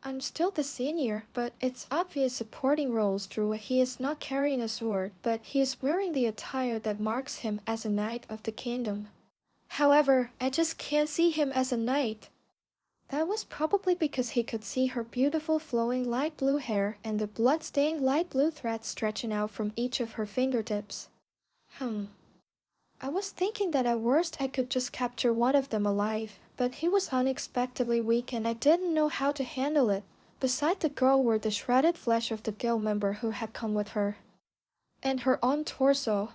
S1: I'm still the senior, but it's obvious supporting roles through he is not carrying a sword, but he is wearing the attire that marks him as a knight of the kingdom. However, I just can't see him as a knight. That was probably because he could see her beautiful flowing light blue hair and the blood-stained light blue threads stretching out from each of her fingertips. I was thinking that at worst I could just capture one of them alive, but he was unexpectedly weak and I didn't know how to handle it. Beside the girl were the shredded flesh of the guild member who had come with her. And her own torso.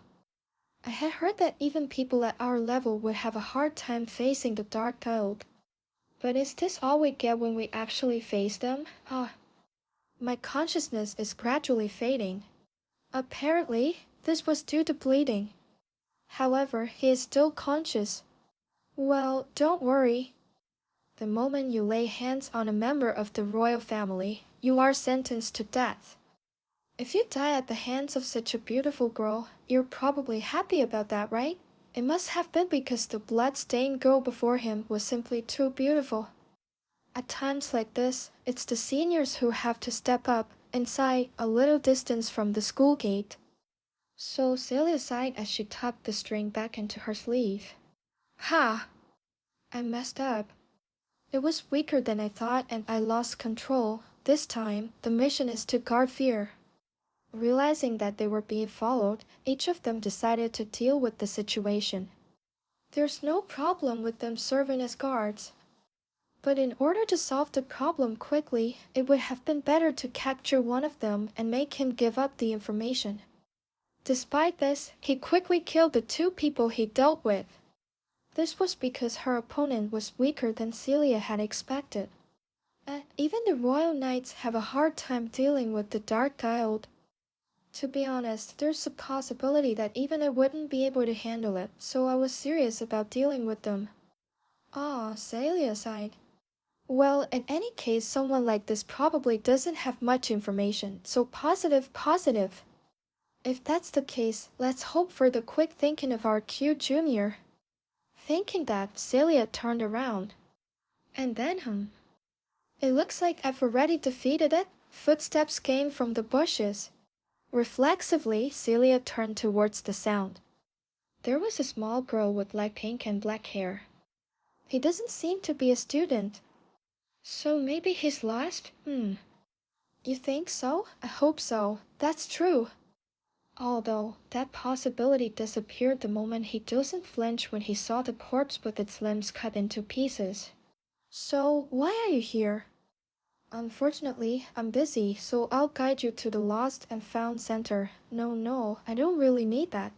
S1: I had heard that even people at our level would have a hard time facing the Dark Guild. But is this all we get when we actually face them? My consciousness is gradually fading. Apparently, this was due to bleeding. However, he is still conscious. Well, don't worry. The moment you lay hands on a member of the royal family, you are sentenced to death. If you die at the hands of such a beautiful girl, you're probably happy about that, right? It must have been because the blood-stained girl before him was simply too beautiful. At times like this, it's the seniors who have to step up and sigh a little distance from the school gate. So Celia sighed as she tucked the string back into her sleeve. Ha! I messed up. It was weaker than I thought and I lost control. This time, the mission is to guard fear. Realizing that they were being followed, each of them decided to deal with the situation. There's no problem with them serving as guards. But in order to solve the problem quickly, it would have been better to capture one of them and make him give up the information. Despite this, he quickly killed the two people he dealt with. This was because her opponent was weaker than Celia had expected. Even the Royal Knights have a hard time dealing with the Dark Guild. To be honest, there's a possibility that even I wouldn't be able to handle it, so I was serious about dealing with them. Celia sighed. Well, in any case, someone like this probably doesn't have much information, so positive. If that's the case, let's hope for the quick thinking of our cute junior. Thinking that, Celia turned around. And then, it looks like I've already defeated it. Footsteps came from the bushes. Reflexively, Celia turned towards the sound. There was a small girl with light pink and black hair. He doesn't seem to be a student. So maybe he's lost? You think so? I hope so. That's true. Although, that possibility disappeared the moment he doesn't flinch when he saw the corpse with its limbs cut into pieces. So, why are you here? Unfortunately, I'm busy, so I'll guide you to the Lost and Found Center. No, I don't really need that.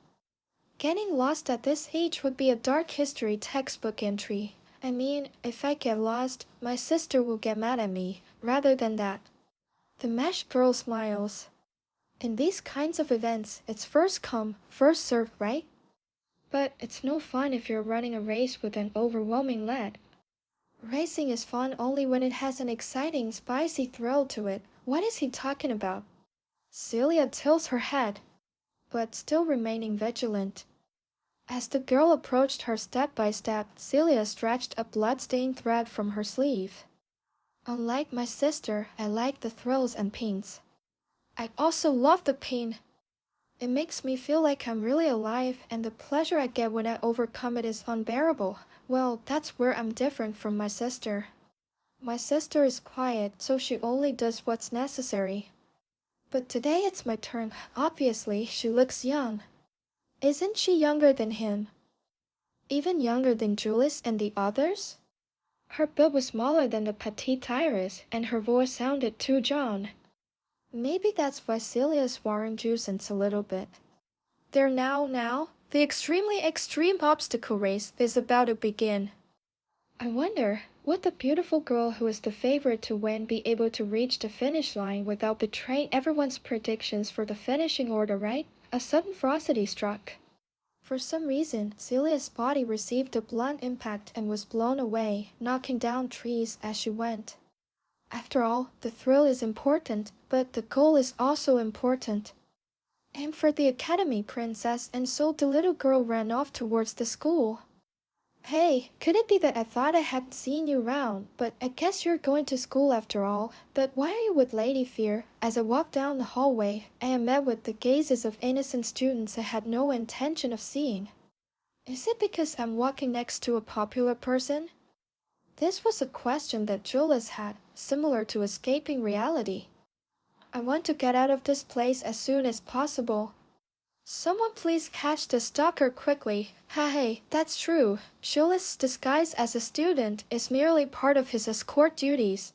S1: Getting lost at this age would be a dark history textbook entry. I mean, if I get lost, my sister will get mad at me, rather than that. The mesh girl smiles. In these kinds of events, it's first come, first served, right? But it's no fun if you're running a race with an overwhelming lead. Racing is fun only when it has an exciting, spicy thrill to it. What is he talking about? Celia tilts her head, but still remaining vigilant. As the girl approached her step by step, Celia stretched a blood-stained thread from her sleeve. Unlike my sister, I like the thrills and pains. I also love the pain. It makes me feel like I'm really alive, and the pleasure I get when I overcome it is unbearable. Well, that's where I'm different from my sister. My sister is quiet, so she only does what's necessary. But today it's my turn. Obviously, she looks young. Isn't she younger than him? Even younger than Julius and the others? Her build was smaller than the petite iris, and her voice sounded too John. Maybe that's why Celia's warring Juicens a little bit. There now, The extremely extreme obstacle race is about to begin. I wonder, would the beautiful girl who is the favorite to win be able to reach the finish line without betraying everyone's predictions for the finishing order, right? A sudden ferocity struck. For some reason, Celia's body received a blunt impact and was blown away, knocking down trees as she went. After all, the thrill is important, but the goal is also important. Aim for the academy, princess, and so the little girl ran off towards the school. Hey, could it be that I thought I hadn't seen you round, but I guess you're going to school after all. But why are you with Lady Fear? As I walked down the hallway, I am met with the gazes of innocent students I had no intention of seeing. Is it because I'm walking next to a popular person? This was a question that Julius had, similar to escaping reality. I want to get out of this place as soon as possible. Someone please catch the stalker quickly. Hey, that's true. Julius' disguise as a student is merely part of his escort duties.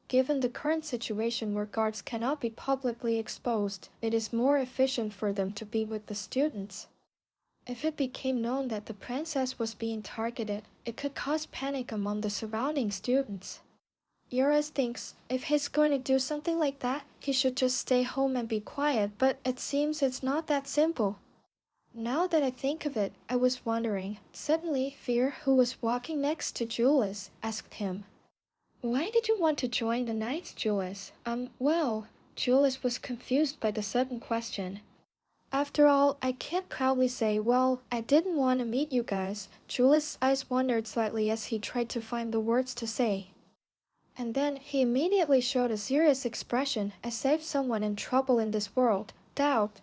S1: Given the current situation where guards cannot be publicly exposed, it is more efficient for them to be with the students. If it became known that the princess was being targeted, it could cause panic among the surrounding students. Eurus thinks if he's going to do something like that, he should just stay home and be quiet, but it seems it's not that simple. Now that I think of it, I was wondering. Suddenly, Fear, who was walking next to Julius, asked him, "Why did you want to join the Knights, Julius?" Well, Julius was confused by the sudden question. After all, I can't proudly say, well, I didn't want to meet you guys. Julius' eyes wandered slightly as he tried to find the words to say. And then he immediately showed a serious expression, as if someone in trouble in this world. Doubt.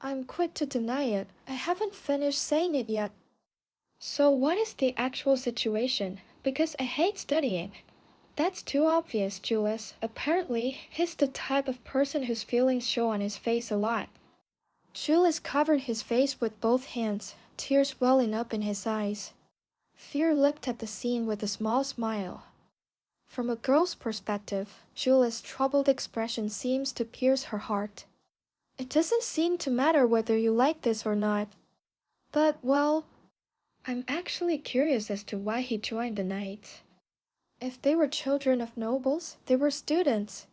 S1: I'm quick to deny it. I haven't finished saying it yet. So what is the actual situation? Because I hate studying. That's too obvious, Julius. Apparently, he's the type of person whose feelings show on his face a lot. Julius covered his face with both hands, tears welling up in his eyes. Fear looked at the scene with a small smile. From a girl's perspective, Julia's troubled expression seems to pierce her heart. It doesn't seem to matter whether you like this or not. But, well, I'm actually curious as to why he joined the Knights. If they were children of nobles, they were students.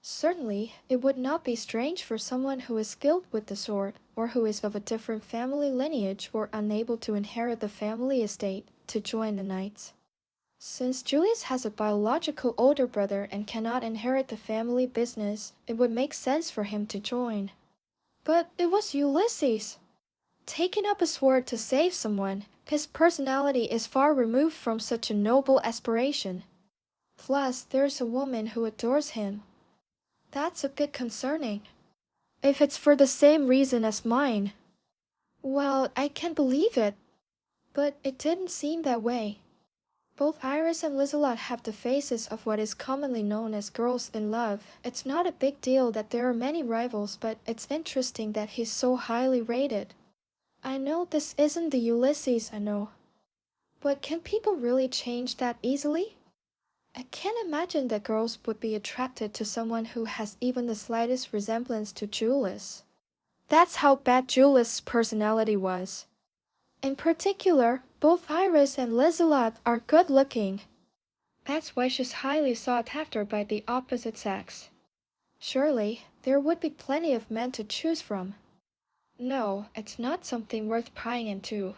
S1: Certainly, it would not be strange for someone who is skilled with the sword, or who is of a different family lineage or unable to inherit the family estate, to join the Knights. Since Julius has a biological older brother and cannot inherit the family business, it would make sense for him to join. But it was Ulysses. Taking up a sword to save someone, his personality is far removed from such a noble aspiration. Plus, there's a woman who adores him. That's a bit concerning. If it's for the same reason as mine. Well, I can't believe it. But it didn't seem that way. Both Iris and Lizelot have the faces of what is commonly known as girls in love. It's not a big deal that there are many rivals, but it's interesting that he's so highly rated. I know this isn't the Ulysses I know. But can people really change that easily? I can't imagine that girls would be attracted to someone who has even the slightest resemblance to Julius. That's how bad Julius' personality was. In particular, both Iris and Lizelot are good-looking. That's why she's highly sought after by the opposite sex. Surely, there would be plenty of men to choose from. No, it's not something worth prying into.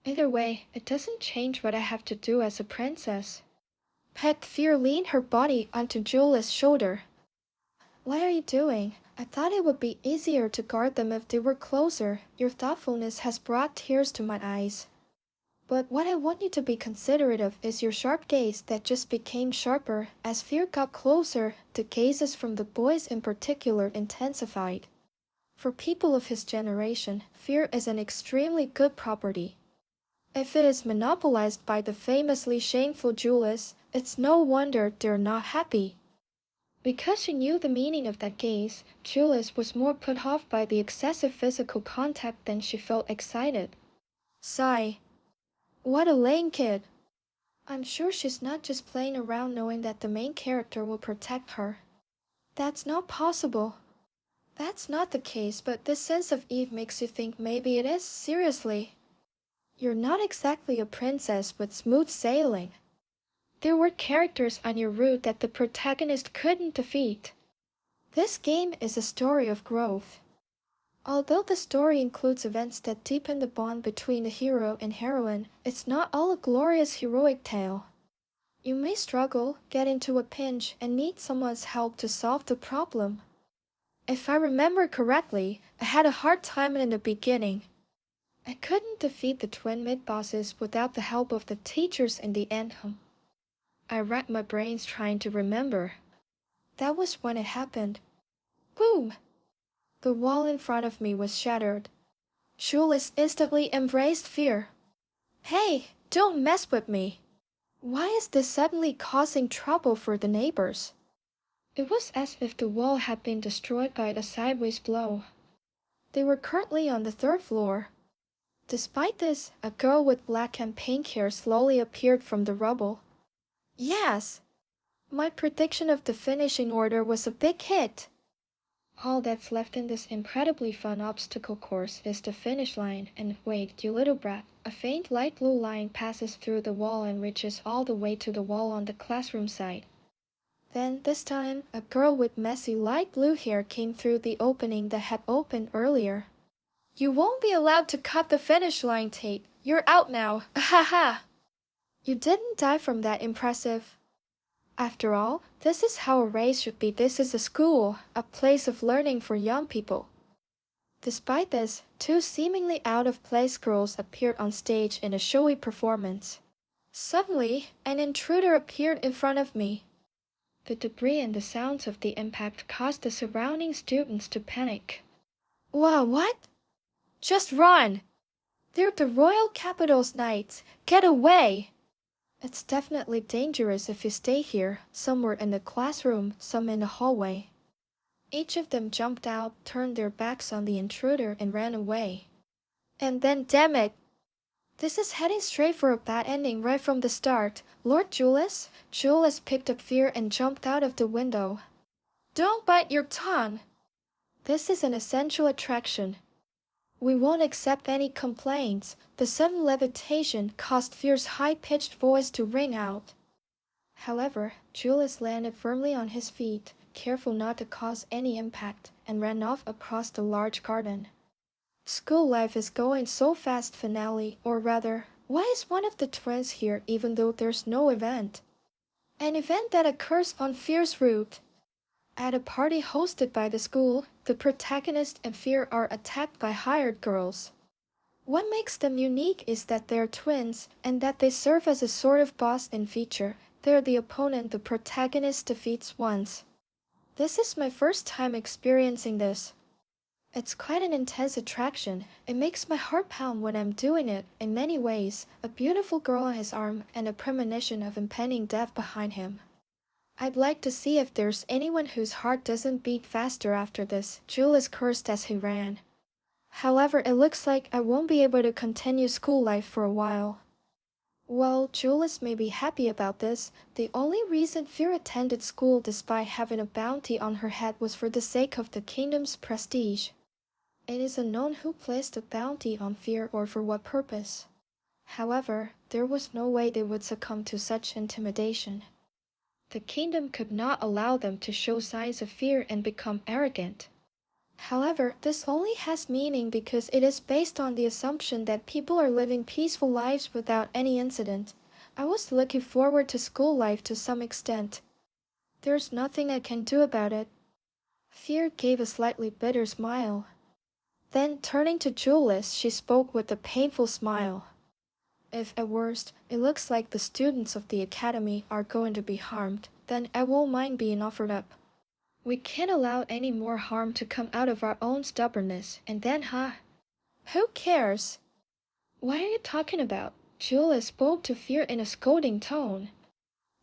S1: Either way, it doesn't change what I have to do as a princess. Pet Fear leaned her body onto Julia's shoulder. What are you doing? I thought it would be easier to guard them if they were closer. Your thoughtfulness has brought tears to my eyes. But what I want you to be considerate of is your sharp gaze that just became sharper. As Fear got closer, the gazes from the boys in particular intensified. For people of his generation, Fear is an extremely good property. If it is monopolized by the famously shameful Julius, it's no wonder they're not happy. Because she knew the meaning of that gaze, Julius was more put off by the excessive physical contact than she felt excited. Sigh. What a lame kid. I'm sure she's not just playing around knowing that the main character will protect her. That's not possible. That's not the case, but this sense of Eve makes you think maybe it is, seriously. You're not exactly a princess with smooth sailing. There were characters on your route that the protagonist couldn't defeat. This game is a story of growth. Although the story includes events that deepen the bond between the hero and heroine, it's not all a glorious heroic tale. You may struggle, get into a pinch, and need someone's help to solve the problem. If I remember correctly, I had a hard time in the beginning. I couldn't defeat the twin mid-bosses without the help of the teachers in the end. I racked my brains trying to remember. That was when it happened. Boom! The wall in front of me was shattered. Jules instantly embraced fear. Hey, don't mess with me! Why is this suddenly causing trouble for the neighbors? It was as if the wall had been destroyed by a sideways blow. They were currently on the third floor. Despite this, a girl with black and pink hair slowly appeared from the rubble. Yes! My prediction of the finishing order was a big hit. All that's left in this incredibly fun obstacle course is the finish line, and wait, you little brat. A faint light blue line passes through the wall and reaches all the way to the wall on the classroom side. Then, this time, a girl with messy light blue hair came through the opening that had opened earlier. You won't be allowed to cut the finish line, Tate. You're out now. Ahaha! You didn't die from that impressive. After all, this is how a race should be. This is a school, a place of learning for young people. Despite this, two seemingly out-of-place girls appeared on stage in a showy performance. Suddenly, an intruder appeared in front of me. The debris and the sounds of the impact caused the surrounding students to panic. Wow, what? Just run! They're the Royal Capital's knights. Get away! It's definitely dangerous if you stay here, somewhere in the classroom, some in the hallway. Each of them jumped out, turned their backs on the intruder, and ran away. And then, damn it! This is heading straight for a bad ending right from the start. Lord Julius? Julius picked up fear and jumped out of the window. Don't bite your tongue! This is an essential attraction. We won't accept any complaints. The sudden levitation caused Fear's high-pitched voice to ring out. However, Julius landed firmly on his feet, careful not to cause any impact, and ran off across the large garden. School life is going so fast, finale, or rather, why is one of the twins here even though there's no event? An event that occurs on Fear's route. At a party hosted by the school, the protagonist and Fear are attacked by hired girls. What makes them unique is that they're twins, and that they serve as a sort of boss in feature. They're the opponent the protagonist defeats once. This is my first time experiencing this. It's quite an intense attraction. It makes my heart pound when I'm doing it, in many ways, a beautiful girl on his arm and a premonition of impending death behind him. I'd like to see if there's anyone whose heart doesn't beat faster after this, Julius cursed as he ran. However, it looks like I won't be able to continue school life for a while. Well, Julius may be happy about this. The only reason Fear attended school despite having a bounty on her head was for the sake of the kingdom's prestige. It is unknown who placed the bounty on Fear or for what purpose. However, there was no way they would succumb to such intimidation. The kingdom could not allow them to show signs of fear and become arrogant. However, this only has meaning because it is based on the assumption that people are living peaceful lives without any incident. I was looking forward to school life to some extent. There's nothing I can do about it. Fear gave a slightly bitter smile. Then, turning to Julius, she spoke with a painful smile. If at worst, it looks like the students of the academy are going to be harmed, then I won't mind being offered up. We can't allow any more harm to come out of our own stubbornness, and then, who cares? What are you talking about? Julius spoke to Fear in a scolding tone.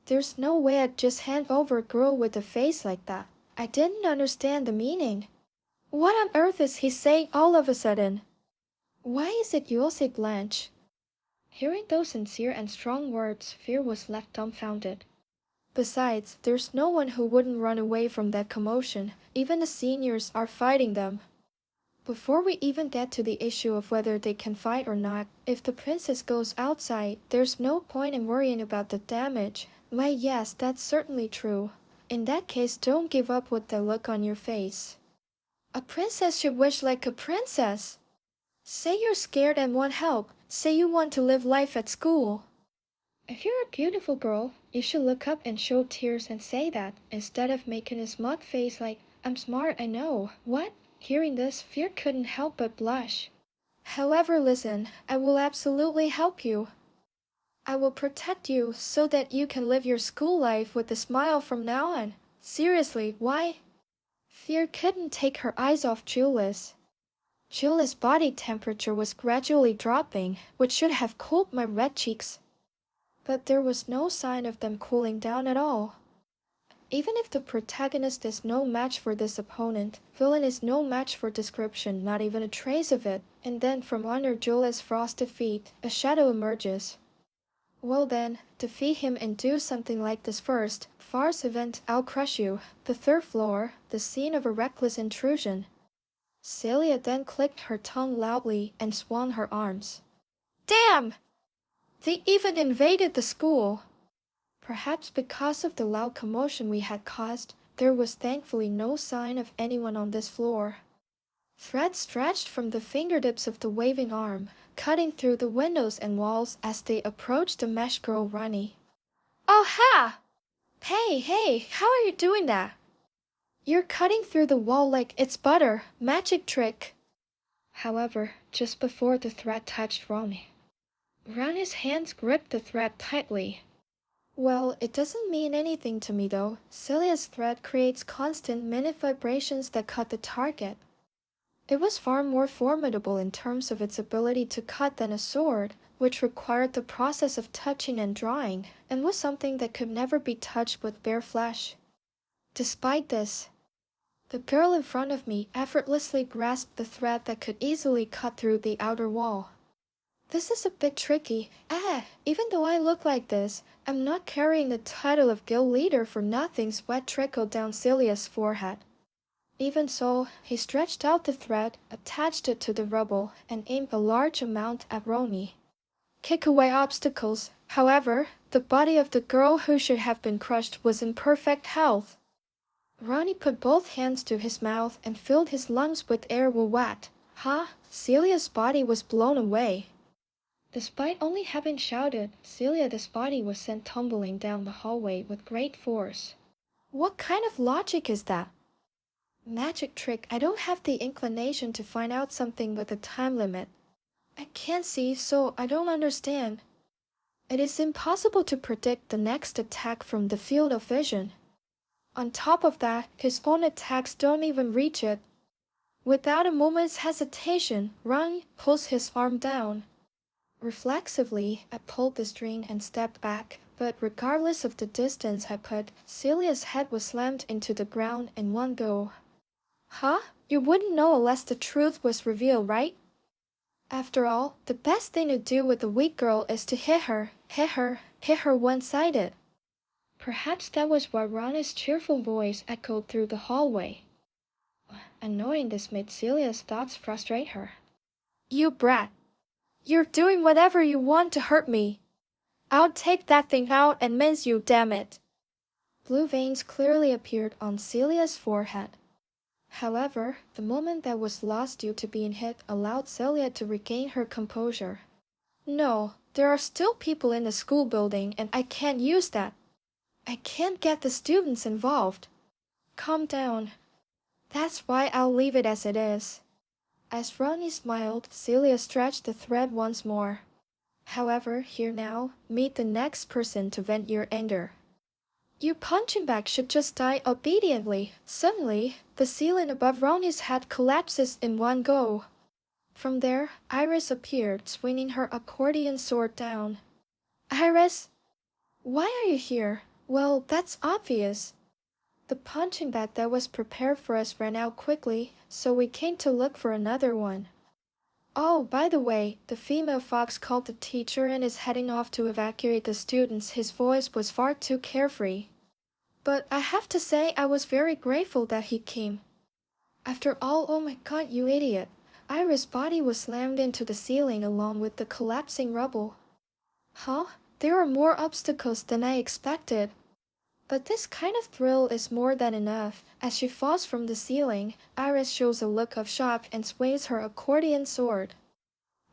S1: There's no way I'd just hand over a girl with a face like that. I didn't understand the meaning. What on earth is he saying all of a sudden? Why is it you'll say Blanche? Hearing those sincere and strong words, Fear was left dumbfounded. Besides, there's no one who wouldn't run away from that commotion. Even the seniors are fighting them. Before we even get to the issue of whether they can fight or not, if the princess goes outside, there's no point in worrying about the damage. Why, yes, that's certainly true. In that case, don't give up with the look on your face. A princess should wish like a princess. Say you're scared and want help. Say you want to live life at school. If you're a beautiful girl, you should look up and show tears and say that, instead of making a smug face like, I'm smart, I know. What? Hearing this, Fear couldn't help but blush. However, listen, I will absolutely help you. I will protect you so that you can live your school life with a smile from now on. Seriously, why? Fear couldn't take her eyes off Julius. Julia's body temperature was gradually dropping, which should have cooled my red cheeks. But there was no sign of them cooling down at all. Even if the protagonist is no match for this opponent, villain is no match for description, not even a trace of it, and then from under Julia's frosted feet, a shadow emerges. Well then, defeat him and do something like this first. Farce event, I'll crush you. The third floor, the scene of a reckless intrusion. Celia then clicked her tongue loudly and swung her arms. Damn! They even invaded the school. Perhaps because of the loud commotion we had caused, there was thankfully no sign of anyone on this floor. Thread stretched from the fingertips of the waving arm, cutting through the windows and walls as they approached the mesh girl Ronnie. Oh ha! Hey, how are you doing that? You're cutting through the wall like it's butter. Magic trick. However, just before the thread touched Ronnie, Ronnie's hands gripped the thread tightly. Well, it doesn't mean anything to me though. Celia's thread creates constant minute vibrations that cut the target. It was far more formidable in terms of its ability to cut than a sword, which required the process of touching and drawing, and was something that could never be touched with bare flesh. Despite this, the girl in front of me effortlessly grasped the thread that could easily cut through the outer wall. This is a bit tricky. Even though I look like this, I'm not carrying the title of guild leader for nothing. Sweat trickled down Celia's forehead. Even so, he stretched out the thread, attached it to the rubble, and aimed a large amount at Ronnie. Kick away obstacles. However, the body of the girl who should have been crushed was in perfect health. Ronnie put both hands to his mouth and filled his lungs with air while wet. Celia's body was blown away. Despite only having shouted, Celia's body was sent tumbling down the hallway with great force. What kind of logic is that? Magic trick. I don't have the inclination to find out something with a time limit. I can't see, so I don't understand. It is impossible to predict the next attack from the field of vision. On top of that, his own attacks don't even reach it. Without a moment's hesitation, Ronnie pulls his arm down. Reflexively, I pulled the string and stepped back, but regardless of the distance I put, Celia's head was slammed into the ground in one go. You wouldn't know unless the truth was revealed, right? After all, the best thing to do with a weak girl is to hit her one-sided. Perhaps that was why Ronnie's cheerful voice echoed through the hallway. And knowing this made Celia's thoughts frustrate her. You brat! You're doing whatever you want to hurt me. I'll take that thing out and mince you, damn it. Blue veins clearly appeared on Celia's forehead. However, the moment that was lost due to being hit allowed Celia to regain her composure. No, there are still people in the school building and I can't use that. I can't get the students involved. Calm down. That's why I'll leave it as it is. As Ronnie smiled, Celia stretched the thread once more. However, here now, meet the next person to vent your anger. Your punching bag should just die obediently. Suddenly, the ceiling above Ronnie's head collapses in one go. From there, Iris appeared, swinging her accordion sword down. Iris? Why are you here? Well, that's obvious. The punching bag that was prepared for us ran out quickly, so we came to look for another one. Oh, by the way, the female fox called the teacher and is heading off to evacuate the students. His voice was far too carefree. But I have to say I was very grateful that he came. After all, oh my god, you idiot. Iris' body was slammed into the ceiling along with the collapsing rubble. Huh? There are more obstacles than I expected. But this kind of thrill is more than enough. As she falls from the ceiling, Iris shows a look of shock and sways her accordion sword.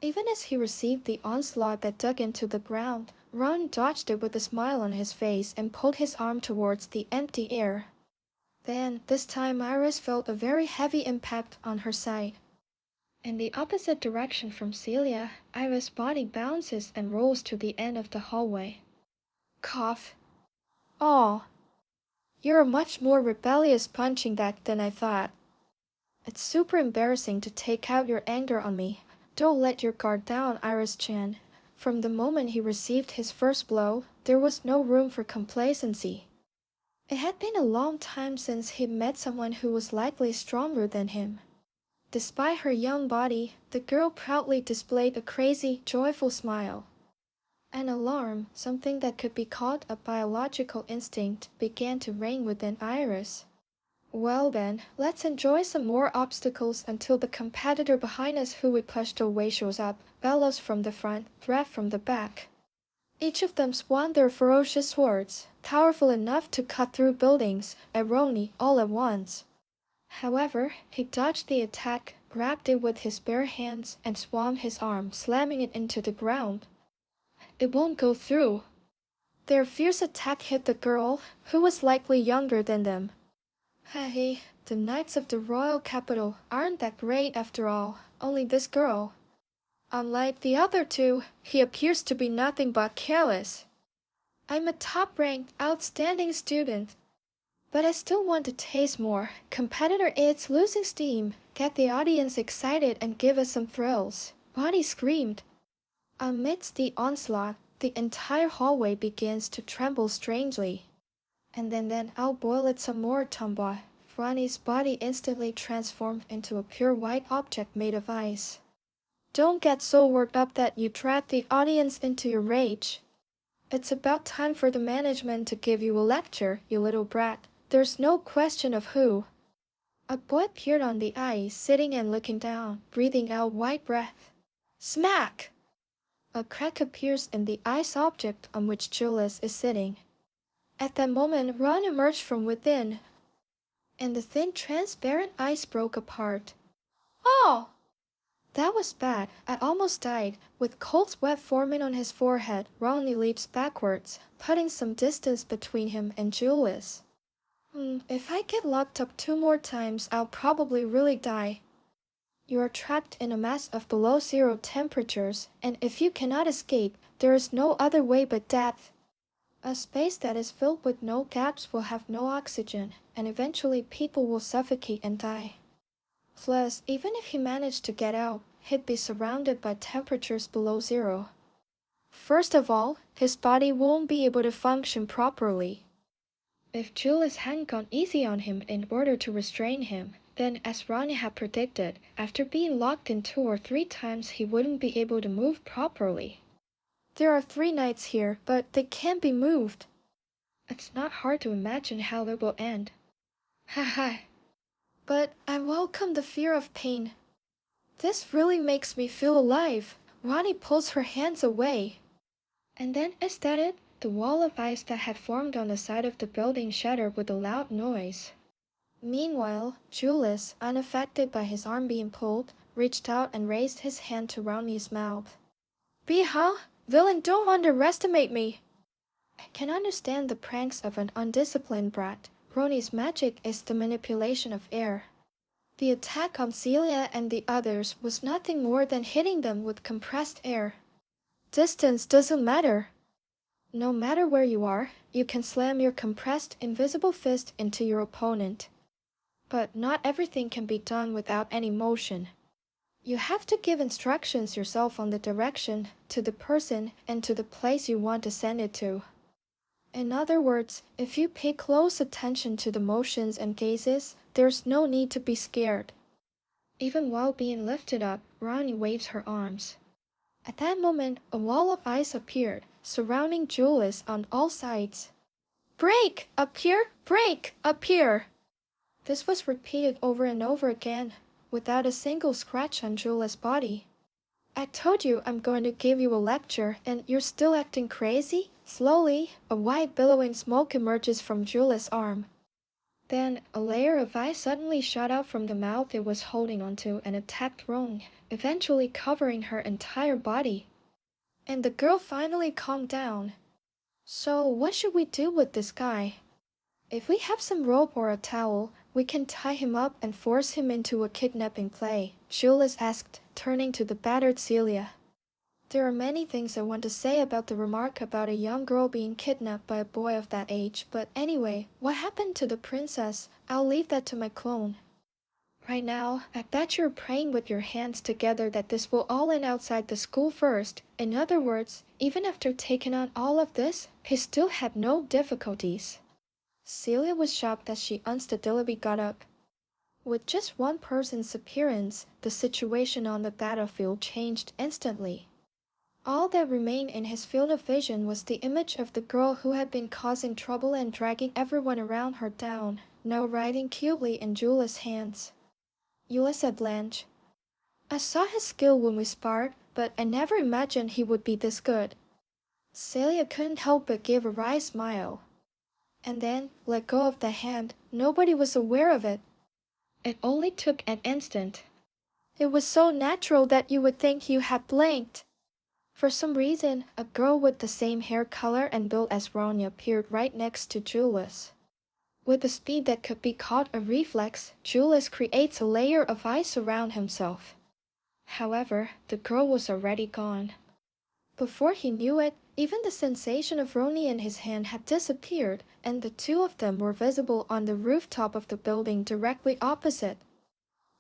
S1: Even as he received the onslaught that dug into the ground, Ron dodged it with a smile on his face and pulled his arm towards the empty air. Then, this time Iris felt a very heavy impact on her side. In the opposite direction from Celia, Iris' body bounces and rolls to the end of the hallway. Cough. Oh, you're a much more rebellious punching bag than I thought. It's super embarrassing to take out your anger on me. Don't let your guard down, Iris-chan. From the moment he received his first blow, there was no room for complacency. It had been a long time since he'd met someone who was likely stronger than him. Despite her young body, the girl proudly displayed a crazy, joyful smile. An alarm, something that could be called a biological instinct, began to reign within Iris. Well then, let's enjoy some more obstacles until the competitor behind us who we pushed away shows up, bellows from the front, threat from the back. Each of them swung their ferocious swords, powerful enough to cut through buildings, irony all at once. However, he dodged the attack, grabbed it with his bare hands, and swung his arm, slamming it into the ground. It won't go through. Their fierce attack hit the girl, who was likely younger than them. Hey, the Knights of the Royal Capital aren't that great after all, only this girl. Unlike the other two, he appears to be nothing but careless. I'm a top-ranked, outstanding student. But I still want to taste more. Competitor It's losing steam. Get the audience excited and give us some thrills. Bonnie screamed. Amidst the onslaught, the entire hallway begins to tremble strangely. And then I'll boil it some more, tomboy. Ronnie's body instantly transformed into a pure white object made of ice. Don't get so worked up that you drag the audience into your rage. It's about time for the management to give you a lecture, you little brat. There's no question of who. A boy appeared on the ice, sitting and looking down, breathing out white breath. Smack! A crack appears in the ice object on which Julius is sitting. At that moment, Ron emerged from within, and the thin, transparent ice broke apart. Oh! That was bad. I almost died. With cold sweat forming on his forehead, Ronnie leaps backwards, putting some distance between him and Julius. If I get locked up 2 more times, I'll probably really die. You are trapped in a mass of below zero temperatures, and if you cannot escape, there is no other way but death. A space that is filled with no gaps will have no oxygen, and eventually people will suffocate and die. Plus, even if he managed to get out, he'd be surrounded by temperatures below zero. First of all, his body won't be able to function properly. If Julius hadn't gone easy on him in order to restrain him, then as Ronnie had predicted, after being locked in 2 or 3 times he wouldn't be able to move properly. There are 3 knights here, but they can't be moved. It's not hard to imagine how it will end. Haha. But I welcome the fear of pain. This really makes me feel alive. Ronnie pulls her hands away. And then, is that it? The wall of ice that had formed on the side of the building shattered with a loud noise. Meanwhile, Julius, unaffected by his arm being pulled, reached out and raised his hand to Ronnie's mouth. Huh? Villain, don't underestimate me! I can understand the pranks of an undisciplined brat. Ronnie's magic is the manipulation of air. The attack on Celia and the others was nothing more than hitting them with compressed air. Distance doesn't matter. No matter where you are, you can slam your compressed, invisible fist into your opponent. But not everything can be done without any motion. You have to give instructions yourself on the direction, to the person, and to the place you want to send it to. In other words, if you pay close attention to the motions and gazes, there's no need to be scared. Even while being lifted up, Ronnie waves her arms. At that moment, a wall of ice appeared, surrounding Julius on all sides. Break! Up here! Break! Up here! This was repeated over and over again, without a single scratch on Julia's body. I told you I'm going to give you a lecture, and you're still acting crazy? Slowly, a white billowing smoke emerges from Julia's arm. Then, a layer of ice suddenly shot out from the mouth it was holding onto and attacked Ron, eventually covering her entire body. And the girl finally calmed down. So, what should we do with this guy? If we have some rope or a towel, we can tie him up and force him into a kidnapping play, Julius asked, turning to the battered Celia. There are many things I want to say about the remark about a young girl being kidnapped by a boy of that age, but anyway, what happened to the princess? I'll leave that to my clone. Right now, I bet you're praying with your hands together that this will all end outside the school first. In other words, even after taking on all of this, he still had no difficulties. Celia was shocked as she unsteadily got up. With just one person's appearance, the situation on the battlefield changed instantly. All that remained in his field of vision was the image of the girl who had been causing trouble and dragging everyone around her down, now riding cutely in Julia's hands. Eula said Blanche. I saw his skill when we sparred, but I never imagined he would be this good. Celia couldn't help but give a wry smile. And then, let go of the hand. Nobody was aware of it. It only took an instant. It was so natural that you would think you had blinked. For some reason, a girl with the same hair color and build as Ronya appeared right next to Julius. With a speed that could be called a reflex, Julius creates a layer of ice around himself. However, the girl was already gone. Before he knew it, even the sensation of Roni in his hand had disappeared, and the two of them were visible on the rooftop of the building directly opposite.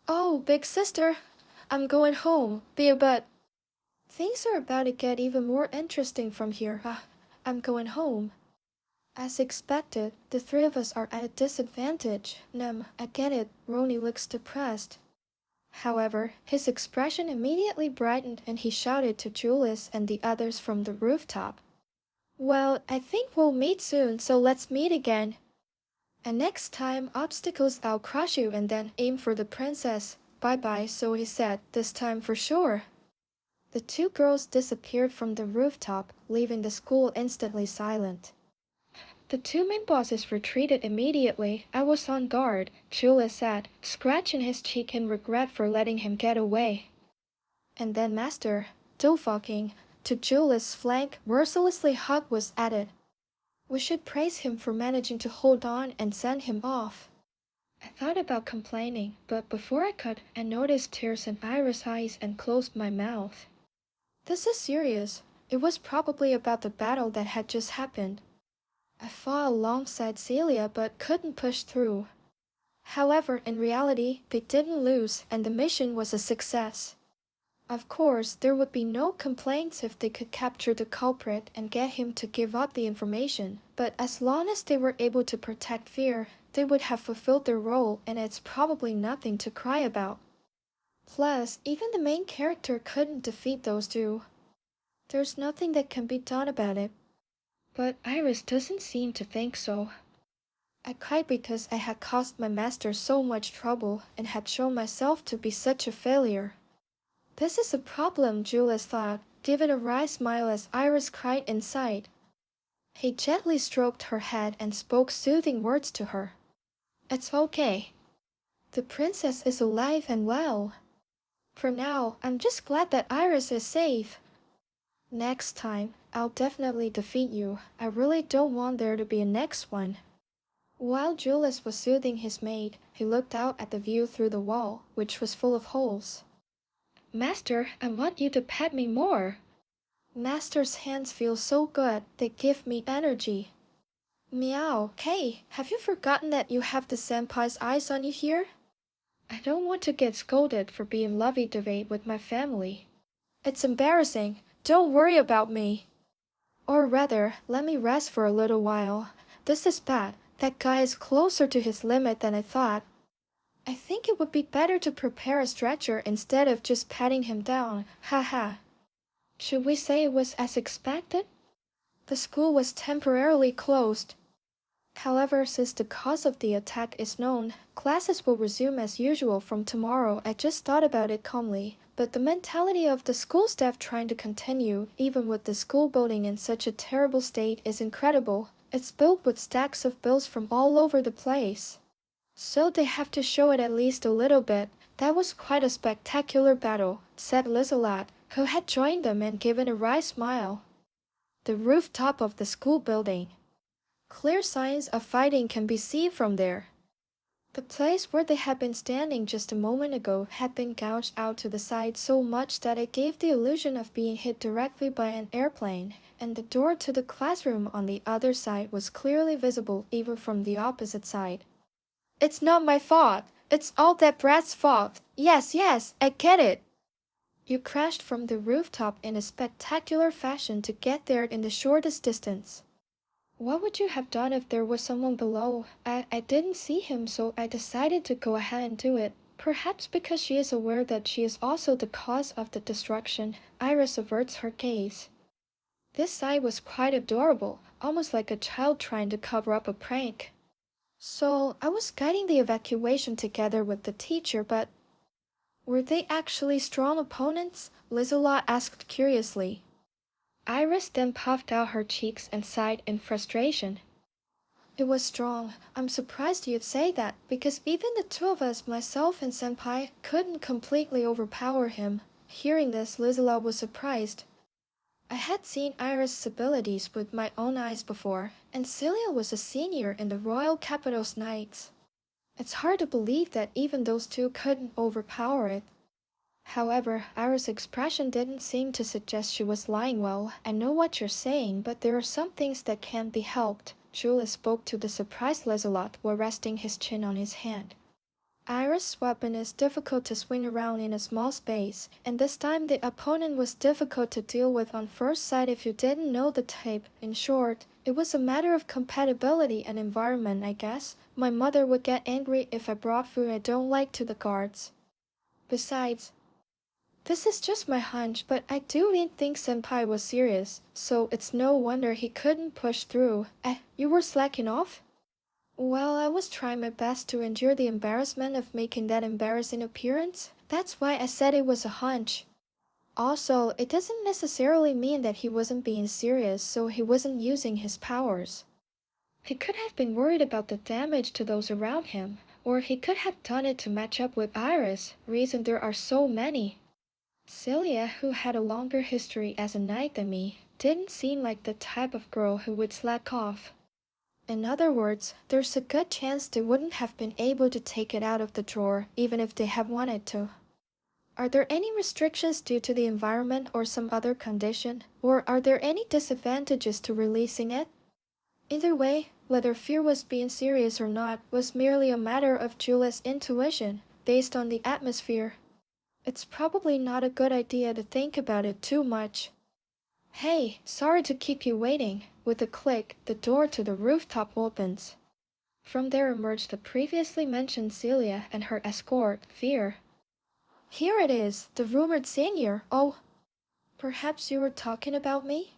S1: Oh, big sister, I'm going home. Be a butt. Things are about to get even more interesting from here. I'm going home. As expected, the three of us are at a disadvantage. I get it. Roni looks depressed. However, his expression immediately brightened and he shouted to Julius and the others from the rooftop. Well, I think we'll meet soon, so let's meet again. And next time, obstacles I'll crush you and then aim for the princess. Bye-bye, so he said, this time for sure. The two girls disappeared from the rooftop, leaving the school instantly silent. The two main bosses retreated immediately. I was on guard, Julius said, scratching his cheek in regret for letting him get away. And then Master, Dovahking, to Julius' flank, mercilessly Hug was added. We should praise him for managing to hold on and send him off. I thought about complaining, but before I could, I noticed tears in Iris' eyes and closed my mouth. This is serious. It was probably about the battle that had just happened. I fought alongside Celia but couldn't push through. However, in reality, they didn't lose and the mission was a success. Of course, there would be no complaints if they could capture the culprit and get him to give up the information, but as long as they were able to protect Fear, they would have fulfilled their role and it's probably nothing to cry about. Plus, even the main character couldn't defeat those two. There's nothing that can be done about it. But Iris doesn't seem to think so. I cried because I had caused my master so much trouble and had shown myself to be such a failure. This is a problem, Julius thought, giving a wry smile as Iris cried inside. He gently stroked her head and spoke soothing words to her. It's okay. The princess is alive and well. For now, I'm just glad that Iris is safe. Next time, I'll definitely defeat you. I really don't want there to be a next one. While Julius was soothing his maid, he looked out at the view through the wall, which was full of holes. Master, I want you to pet me more. Master's hands feel so good, they give me energy. Meow. Hey, have you forgotten that you have the senpai's eyes on you here? I don't want to get scolded for being lovey-dovey with my family. It's embarrassing. Don't worry about me. Or rather, let me rest for a little while. This is bad. That guy is closer to his limit than I thought. I think it would be better to prepare a stretcher instead of just patting him down. Haha. Should we say it was as expected? The school was temporarily closed. However, since the cause of the attack is known, classes will resume as usual from tomorrow. I just thought about it calmly. But the mentality of the school staff trying to continue, even with the school building in such a terrible state, is incredible. It's built with stacks of bills from all over the place. So they have to show it at least a little bit. That was quite a spectacular battle, said Lizolat, who had joined them and given a wry smile. The rooftop of the school building. Clear signs of fighting can be seen from there. The place where they had been standing just a moment ago had been gouged out to the side so much that it gave the illusion of being hit directly by an airplane, and the door to the classroom on the other side was clearly visible even from the opposite side. It's not my fault. It's all that brat's fault. Yes, yes, I get it. You crashed from the rooftop in a spectacular fashion to get there in the shortest distance. What would you have done if there was someone below? I didn't see him, so I decided to go ahead and do it. Perhaps because she is aware that she is also the cause of the destruction, Iris averts her gaze. This side was quite adorable, almost like a child trying to cover up a prank. So, I was guiding the evacuation together with the teacher, but were they actually strong opponents? Lizola asked curiously. Iris then puffed out her cheeks and sighed in frustration. It was strong. I'm surprised you'd say that, because even the two of us, myself and Senpai, couldn't completely overpower him. Hearing this, Lizola was surprised. I had seen Iris' abilities with my own eyes before, and Celia was a senior in the Royal Capital's Knights. It's hard to believe that even those two couldn't overpower it. However, Iris' expression didn't seem to suggest she was lying. Well, I know what you're saying, but there are some things that can't be helped. Julius spoke to the surprised Lancelot while resting his chin on his hand. Iris' weapon is difficult to swing around in a small space, and this time the opponent was difficult to deal with on first sight if you didn't know the type. In short, it was a matter of compatibility and environment, I guess. My mother would get angry if I brought food I don't like to the guards. Besides, this is just my hunch, but I do think Senpai was serious, so it's no wonder he couldn't push through. You were slacking off? Well, I was trying my best to endure the embarrassment of making that embarrassing appearance. That's why I said it was a hunch. Also, it doesn't necessarily mean that he wasn't being serious, so he wasn't using his powers. He could have been worried about the damage to those around him, or he could have done it to match up with Iris, reason there are so many. Celia, who had a longer history as a knight than me, didn't seem like the type of girl who would slack off. In other words, there's a good chance they wouldn't have been able to take it out of the drawer, even if they had wanted to. Are there any restrictions due to the environment or some other condition? Or are there any disadvantages to releasing it? Either way, whether Fear was being serious or not was merely a matter of Julia's intuition, based on the atmosphere. It's probably not a good idea to think about it too much. Hey, sorry to keep you waiting. With a click, the door to the rooftop opens. From there emerged the previously mentioned Celia and her escort, Fear. Here it is, the rumored senior. Oh, perhaps you were talking about me?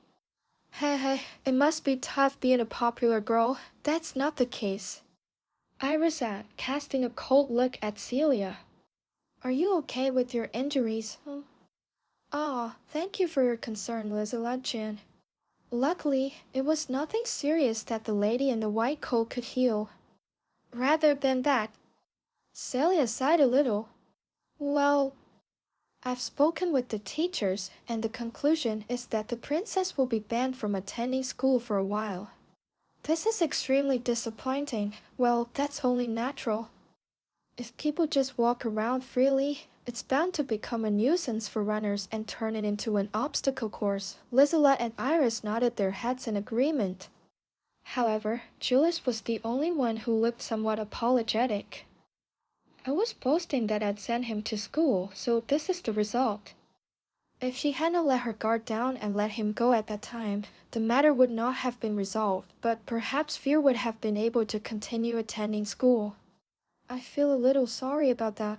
S1: Hey, it must be tough being a popular girl. That's not the case. Iris said, casting a cold look at Celia. Are you okay with your injuries? Ah, thank you for your concern, Lizola-chan. Luckily, it was nothing serious that the lady in the white coat could heal. Rather than that, Celia sighed a little. Well, I've spoken with the teachers, and the conclusion is that the princess will be banned from attending school for a while. This is extremely disappointing. Well, that's only natural. If people just walk around freely, it's bound to become a nuisance for runners and turn it into an obstacle course. Lizola and Iris nodded their heads in agreement. However, Julius was the only one who looked somewhat apologetic. I was boasting that I'd sent him to school, so this is the result. If she hadn't let her guard down and let him go at that time, the matter would not have been resolved, but perhaps Fear would have been able to continue attending school. I feel a little sorry about that.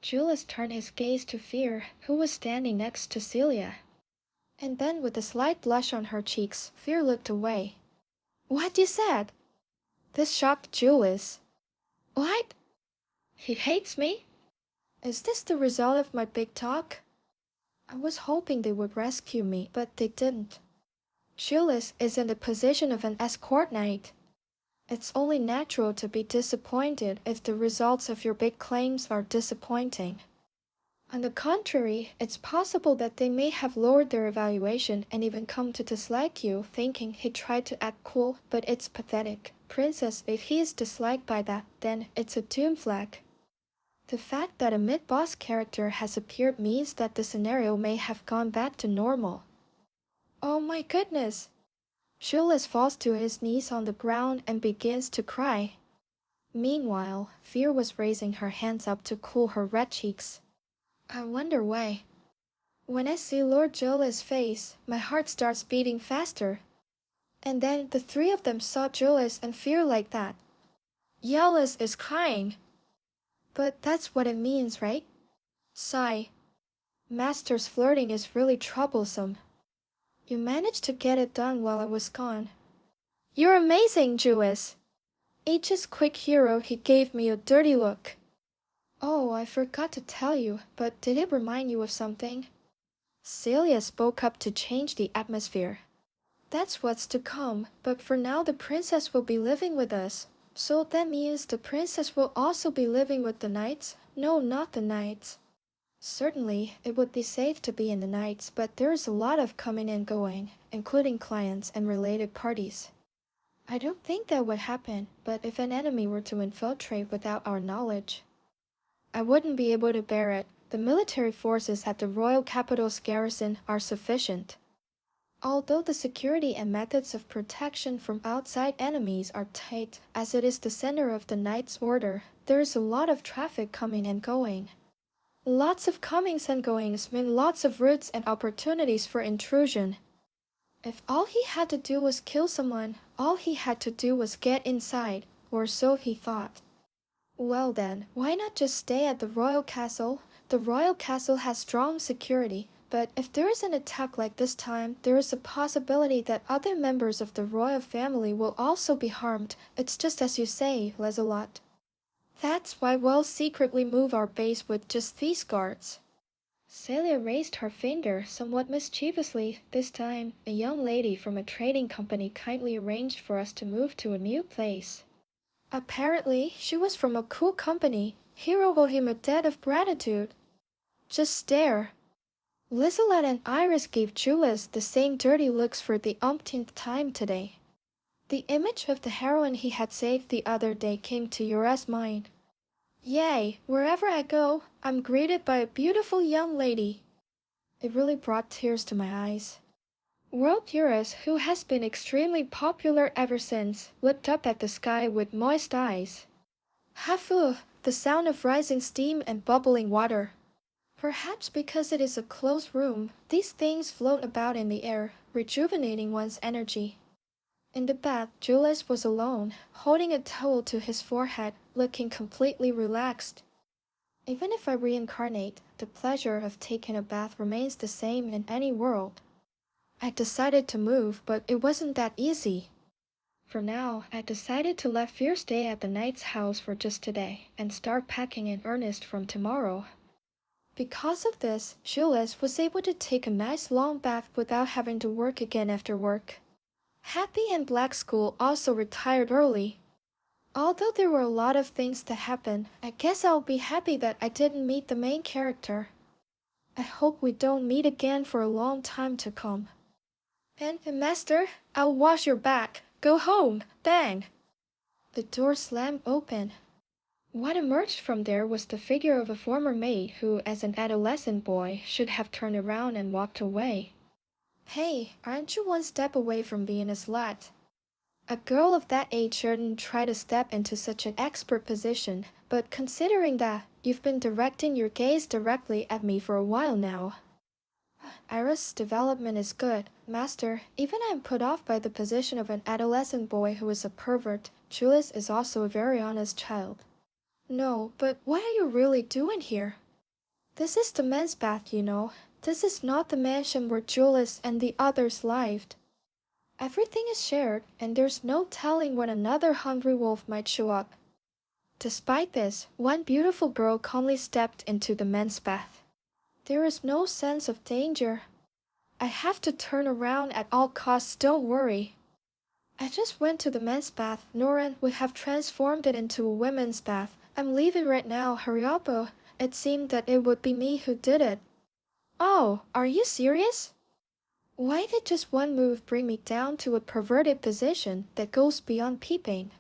S1: Julius turned his gaze to Fear, who was standing next to Celia. And then with a slight blush on her cheeks, Fear looked away. What you said? This shocked Julius. What? He hates me? Is this the result of my big talk? I was hoping they would rescue me, but they didn't. Julius is in the position of an escort knight. It's only natural to be disappointed if the results of your big claims are disappointing. On the contrary, it's possible that they may have lowered their evaluation and even come to dislike you, thinking he tried to act cool, but it's pathetic. Princess, if he is disliked by that, then it's a doom flag. The fact that a mid-boss character has appeared means that the scenario may have gone back to normal. Oh my goodness! Julius falls to his knees on the ground and begins to cry. Meanwhile, Fear was raising her hands up to cool her red cheeks. I wonder why. When I see Lord Julius' face, my heart starts beating faster. And then the three of them saw Julius and Fear like that. Julius is crying. But that's what it means, right? Sigh. Master's flirting is really troublesome. You managed to get it done while I was gone. You're amazing, Julius. Aegis quick hero, he gave me a dirty look. Oh, I forgot to tell you, but did it remind you of something? Celia spoke up to change the atmosphere. That's what's to come, but for now the princess will be living with us. So that means the princess will also be living with the knights? No, not the knights. Certainly, it would be safe to be in the knights, but there's a lot of coming and going, including clients and related parties. I don't think that would happen, but if an enemy were to infiltrate without our knowledge, I wouldn't be able to bear it. The military forces at the royal capital's garrison are sufficient. Although the security and methods of protection from outside enemies are tight, as it is the center of the Knight's Order, there is a lot of traffic coming and going. Lots of comings and goings mean lots of routes and opportunities for intrusion. If all he had to do was kill someone, all he had to do was get inside, or so he thought. Well then, why not just stay at the royal castle? The royal castle has strong security, but if there is an attack like this time, there is a possibility that other members of the royal family will also be harmed. It's just as you say, Lancelot. That's why we'll secretly move our base with just these guards. Celia raised her finger somewhat mischievously. This time, a young lady from a trading company kindly arranged for us to move to a new place. Apparently, she was from a cool company. Hero owed him a debt of gratitude. Just stare. Lancelot and Iris gave Julius the same dirty looks for the umpteenth time today. The image of the heroine he had saved the other day came to Yura's mind. Yay, wherever I go, I'm greeted by a beautiful young lady. It really brought tears to my eyes. World Eurus, who has been extremely popular ever since, looked up at the sky with moist eyes. Hafu, the sound of rising steam and bubbling water. Perhaps because it is a closed room, these things float about in the air, rejuvenating one's energy. In the bath, Julius was alone, holding a towel to his forehead, looking completely relaxed. Even if I reincarnate, the pleasure of taking a bath remains the same in any world. I decided to move, but it wasn't that easy. For now, I decided to let Fear stay at the knight's house for just today, and start packing in earnest from tomorrow. Because of this, Julius was able to take a nice long bath without having to work again after work. Happy and Black School also retired early. Although there were a lot of things that happened, I guess I'll be happy that I didn't meet the main character. I hope we don't meet again for a long time to come. And Master, I'll wash your back. Go home. Bang! The door slammed open. What emerged from there was the figure of a former maid who, as an adolescent boy, should have turned around and walked away. Hey, aren't you one step away from being a slut? A girl of that age shouldn't try to step into such an expert position, but considering that you've been directing your gaze directly at me for a while now. Iris' development is good, Master. Even I'm put off by the position of an adolescent boy who is a pervert. Julius is also a very honest child. No, but what are you really doing here? This is the men's bath, you know. This is not the mansion where Julius and the others lived. Everything is shared, and there's no telling when another hungry wolf might show up. Despite this, one beautiful girl calmly stepped into the men's bath. There is no sense of danger. I have to turn around at all costs, don't worry. I just went to the men's bath, Noran. We have transformed it into a women's bath. I'm leaving right now, hurry up. Oh, it seemed that it would be me who did it. Oh, are you serious? Why did just one move bring me down to a perverted position that goes beyond peeping?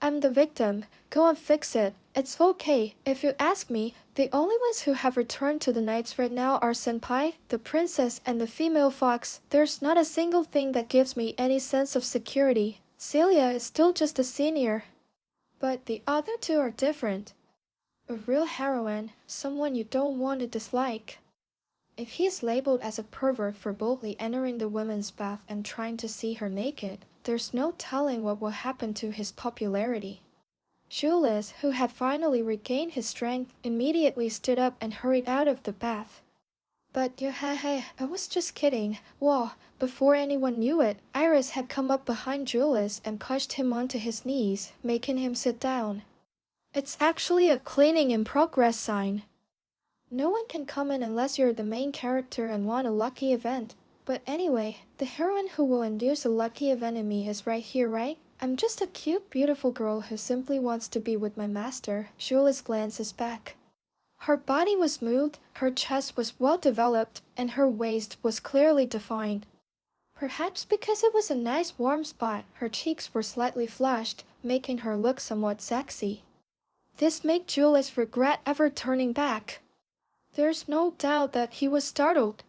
S1: I'm the victim. Go and fix it. It's okay. If you ask me, the only ones who have returned to the knights right now are Senpai, the princess, and the female fox. There's not a single thing that gives me any sense of security. Celia is still just a senior. But the other two are different. A real heroine, someone you don't want to dislike. If he is labeled as a pervert for boldly entering the women's bath and trying to see her naked, there's no telling what will happen to his popularity. Julius, who had finally regained his strength, immediately stood up and hurried out of the bath. But hey, I was just kidding. Whoa, before anyone knew it, Iris had come up behind Julius and pushed him onto his knees, making him sit down. It's actually a cleaning in progress sign. No one can come in unless you're the main character and want a lucky event. But anyway, the heroine who will induce a lucky event in me is right here, right? I'm just a cute, beautiful girl who simply wants to be with my master. Jules glances back. Her body was smooth, her chest was well developed, and her waist was clearly defined. Perhaps because it was a nice warm spot, her cheeks were slightly flushed, making her look somewhat sexy. This made Jules regret ever turning back. There's no doubt that he was startled.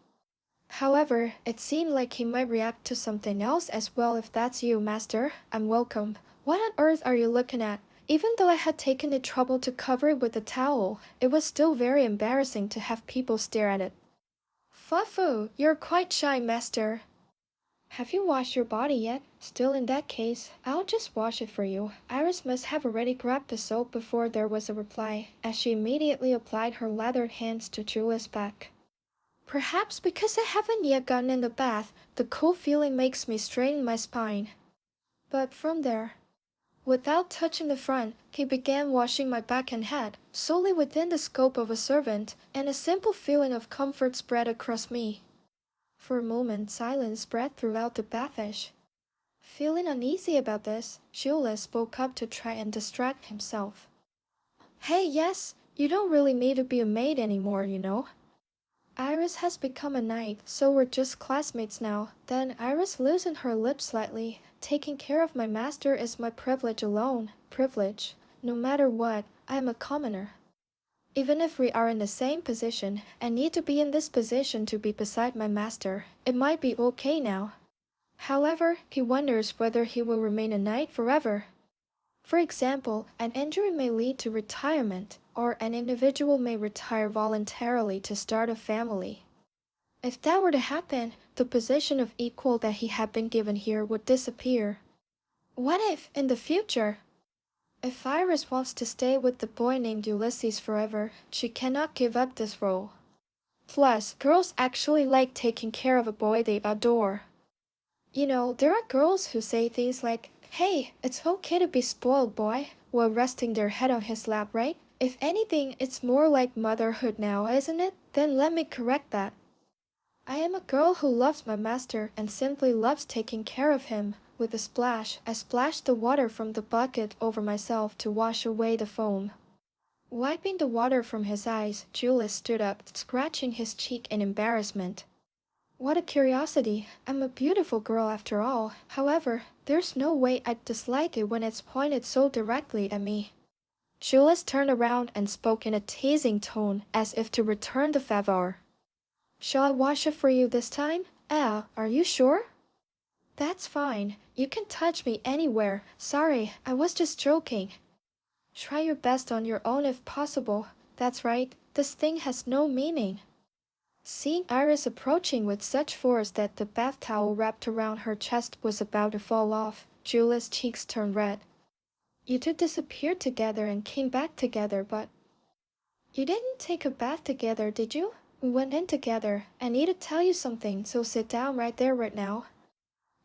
S1: However, it seemed like he might react to something else as well. If that's you, master, I'm welcome. What on earth are you looking at? Even though I had taken the trouble to cover it with a towel, it was still very embarrassing to have people stare at it. Fufu, you're quite shy, master. Have you washed your body yet? Still, in that case, I'll just wash it for you. Iris must have already grabbed the soap before there was a reply, as she immediately applied her lathered hands to Julia's back. Perhaps because I haven't yet gotten in the bath, the cool feeling makes me straighten my spine. But from there, without touching the front, he began washing my back and head, solely within the scope of a servant, and a simple feeling of comfort spread across me. For a moment, silence spread throughout the bathish. Feeling uneasy about this, Julius spoke up to try and distract himself. Hey, yes, you don't really need to be a maid anymore, you know. Iris has become a knight, so we're just classmates now. Then Iris loosened her lips slightly. Taking care of my master is my privilege alone. Privilege. No matter what, I am a commoner. Even if we are in the same position, and need to be in this position to be beside my master, it might be okay now. However, he wonders whether he will remain a knight forever. For example, an injury may lead to retirement, or an individual may retire voluntarily to start a family. If that were to happen, the position of equal that he had been given here would disappear. What if, in the future, if Iris wants to stay with the boy named Ulysses forever, she cannot give up this role. Plus, girls actually like taking care of a boy they adore. You know, there are girls who say things like, "Hey, it's okay to be spoiled, boy," while resting their head on his lap, right? If anything, it's more like motherhood now, isn't it? Then let me correct that. I am a girl who loves my master and simply loves taking care of him. With a splash, I splashed the water from the bucket over myself to wash away the foam. Wiping the water from his eyes, Julius stood up, scratching his cheek in embarrassment. What a curiosity. I'm a beautiful girl after all. However, there's no way I'd dislike it when it's pointed so directly at me. Julius turned around and spoke in a teasing tone, as if to return the favor. Shall I wash it for you this time? Are you sure? That's fine. You can touch me anywhere. Sorry, I was just joking. Try your best on your own if possible. That's right, this thing has no meaning. Seeing Iris approaching with such force that the bath towel wrapped around her chest was about to fall off, Julia's cheeks turned red. You two disappeared together and came back together, but... You didn't take a bath together, did you? We went in together. I need to tell you something, so sit down right there right now.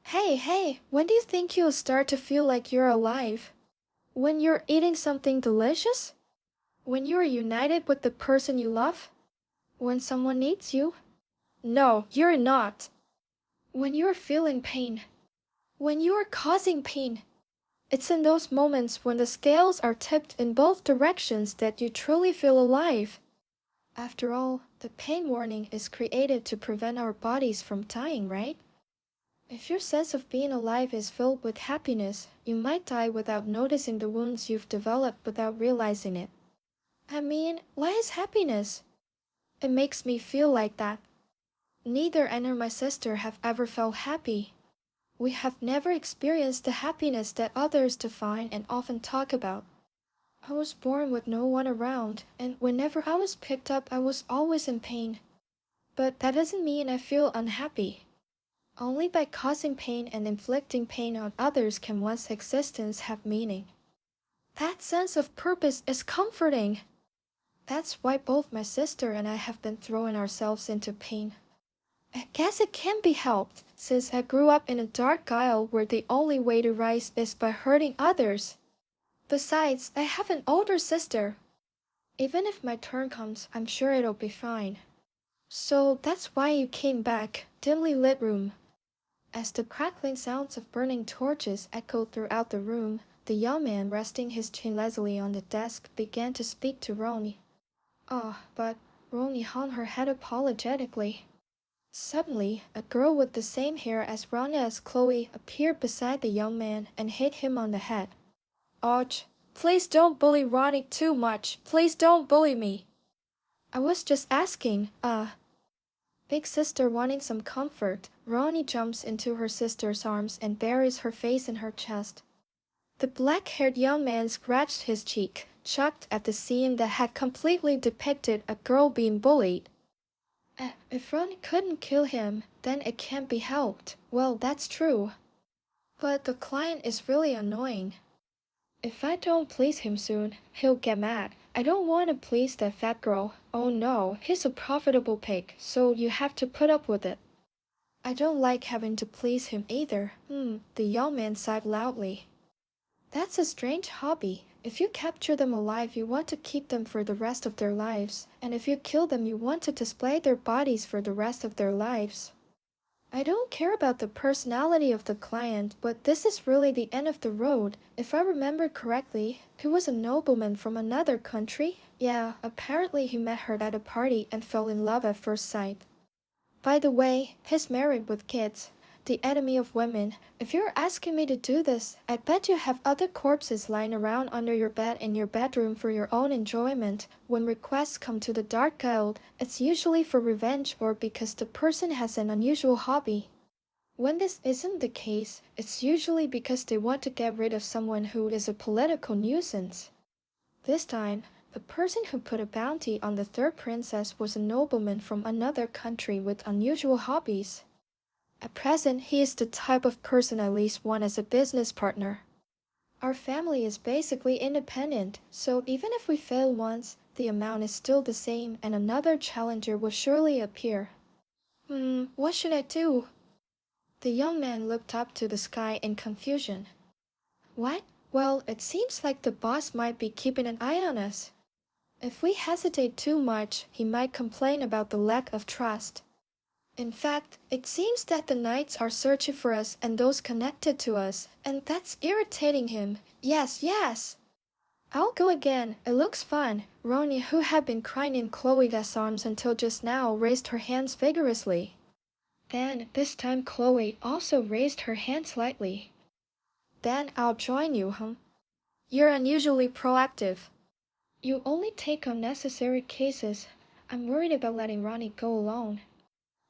S1: Hey, when do you think you'll start to feel like you're alive? When you're eating something delicious? When you're united with the person you love? When someone needs you? No, you're not. When you're feeling pain. When you're causing pain. It's in those moments when the scales are tipped in both directions that you truly feel alive. After all, the pain warning is created to prevent our bodies from dying, right? If your sense of being alive is filled with happiness, you might die without noticing the wounds you've developed without realizing it. I mean, why is happiness? It makes me feel like that. Neither I nor my sister have ever felt happy. We have never experienced the happiness that others define and often talk about. I was born with no one around, and whenever I was picked up, I was always in pain. But that doesn't mean I feel unhappy. Only by causing pain and inflicting pain on others can one's existence have meaning. That sense of purpose is comforting. That's why both my sister and I have been throwing ourselves into pain. I guess it can be helped, since I grew up in a dark aisle where the only way to rise is by hurting others. Besides, I have an older sister. Even if my turn comes, I'm sure it'll be fine. So that's why you came back, dimly lit room. As the crackling sounds of burning torches echoed throughout the room, the young man resting his chin lazily on the desk began to speak to Ronnie. But Ronnie hung her head apologetically. Suddenly, a girl with the same hair as Ronnie as Chloe appeared beside the young man and hit him on the head. Ouch! Please don't bully Ronnie too much. Please don't bully me. I was just asking, Big sister wanting some comfort, Ronnie jumps into her sister's arms and buries her face in her chest. The black-haired young man scratched his cheek, shocked at the scene that had completely depicted a girl being bullied. If Ronnie couldn't kill him, then it can't be helped. Well, that's true. But the client is really annoying. If I don't please him soon, he'll get mad. I don't want to please that fat girl. Oh no, he's a profitable pig, so you have to put up with it. I don't like having to please him either. The young man sighed loudly. That's a strange hobby. If you capture them alive, you want to keep them for the rest of their lives. And if you kill them, you want to display their bodies for the rest of their lives. I don't care about the personality of the client, but this is really the end of the road. If I remember correctly, he was a nobleman from another country. Yeah, apparently he met her at a party and fell in love at first sight. By the way, he's married with kids. The enemy of women. If you're asking me to do this, I bet you have other corpses lying around under your bed in your bedroom for your own enjoyment. When requests come to the Dark Guild, it's usually for revenge or because the person has an unusual hobby. When this isn't the case, it's usually because they want to get rid of someone who is a political nuisance. This time, the person who put a bounty on the third princess was a nobleman from another country with unusual hobbies. At present, he is the type of person I least want as a business partner. Our family is basically independent, so even if we fail once, the amount is still the same and another challenger will surely appear. What should I do? The young man looked up to the sky in confusion. What? Well, it seems like the boss might be keeping an eye on us. If we hesitate too much, he might complain about the lack of trust. In fact, it seems that the knights are searching for us and those connected to us, and that's irritating him. Yes. I'll go again. It looks fun. Ronnie, who had been crying in Chloe's arms until just now, raised her hands vigorously. Then, this time Chloe also raised her hand slightly. Then I'll join you. You're unusually proactive. You only take on necessary cases. I'm worried about letting Ronnie go alone.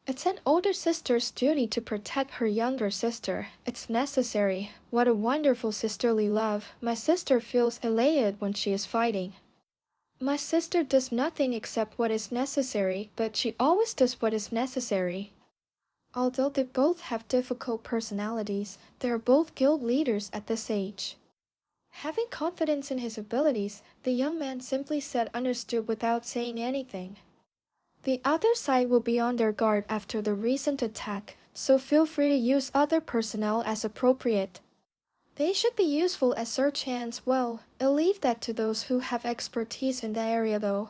S1: It's an older sister's duty to protect her younger sister. It's necessary. What a wonderful sisterly love. My sister feels elated when she is fighting. My sister does nothing except what is necessary, but she always does what is necessary. Although they both have difficult personalities, they are both guild leaders at this age. Having confidence in his abilities, the young man simply said understood without saying anything. The other side will be on their guard after the recent attack. so feel free to use other personnel as appropriate. They should be useful as search hands. Well, I'll leave that to those who have expertise in the area though.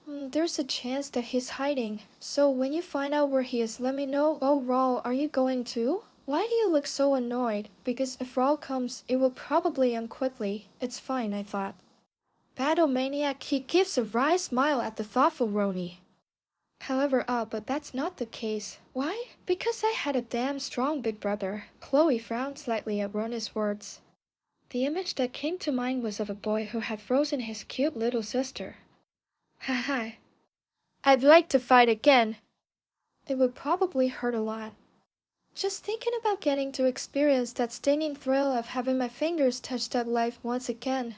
S1: There's a chance that he's hiding, so when you find out where he is, let me know. Oh, Raul, are you going too? Why do you look so annoyed? Because if Raul comes, it will probably end quickly. It's fine, I thought. Battle maniac, he gives a wry smile at the thoughtful Roni. However, but that's not the case. Why? Because I had a damn strong big brother. Chloe frowned slightly at Roni's words. The image that came to mind was of a boy who had frozen his cute little sister. Haha. I'd like to fight again. It would probably hurt a lot. Just thinking about getting to experience that stinging thrill of having my fingers touch that life once again.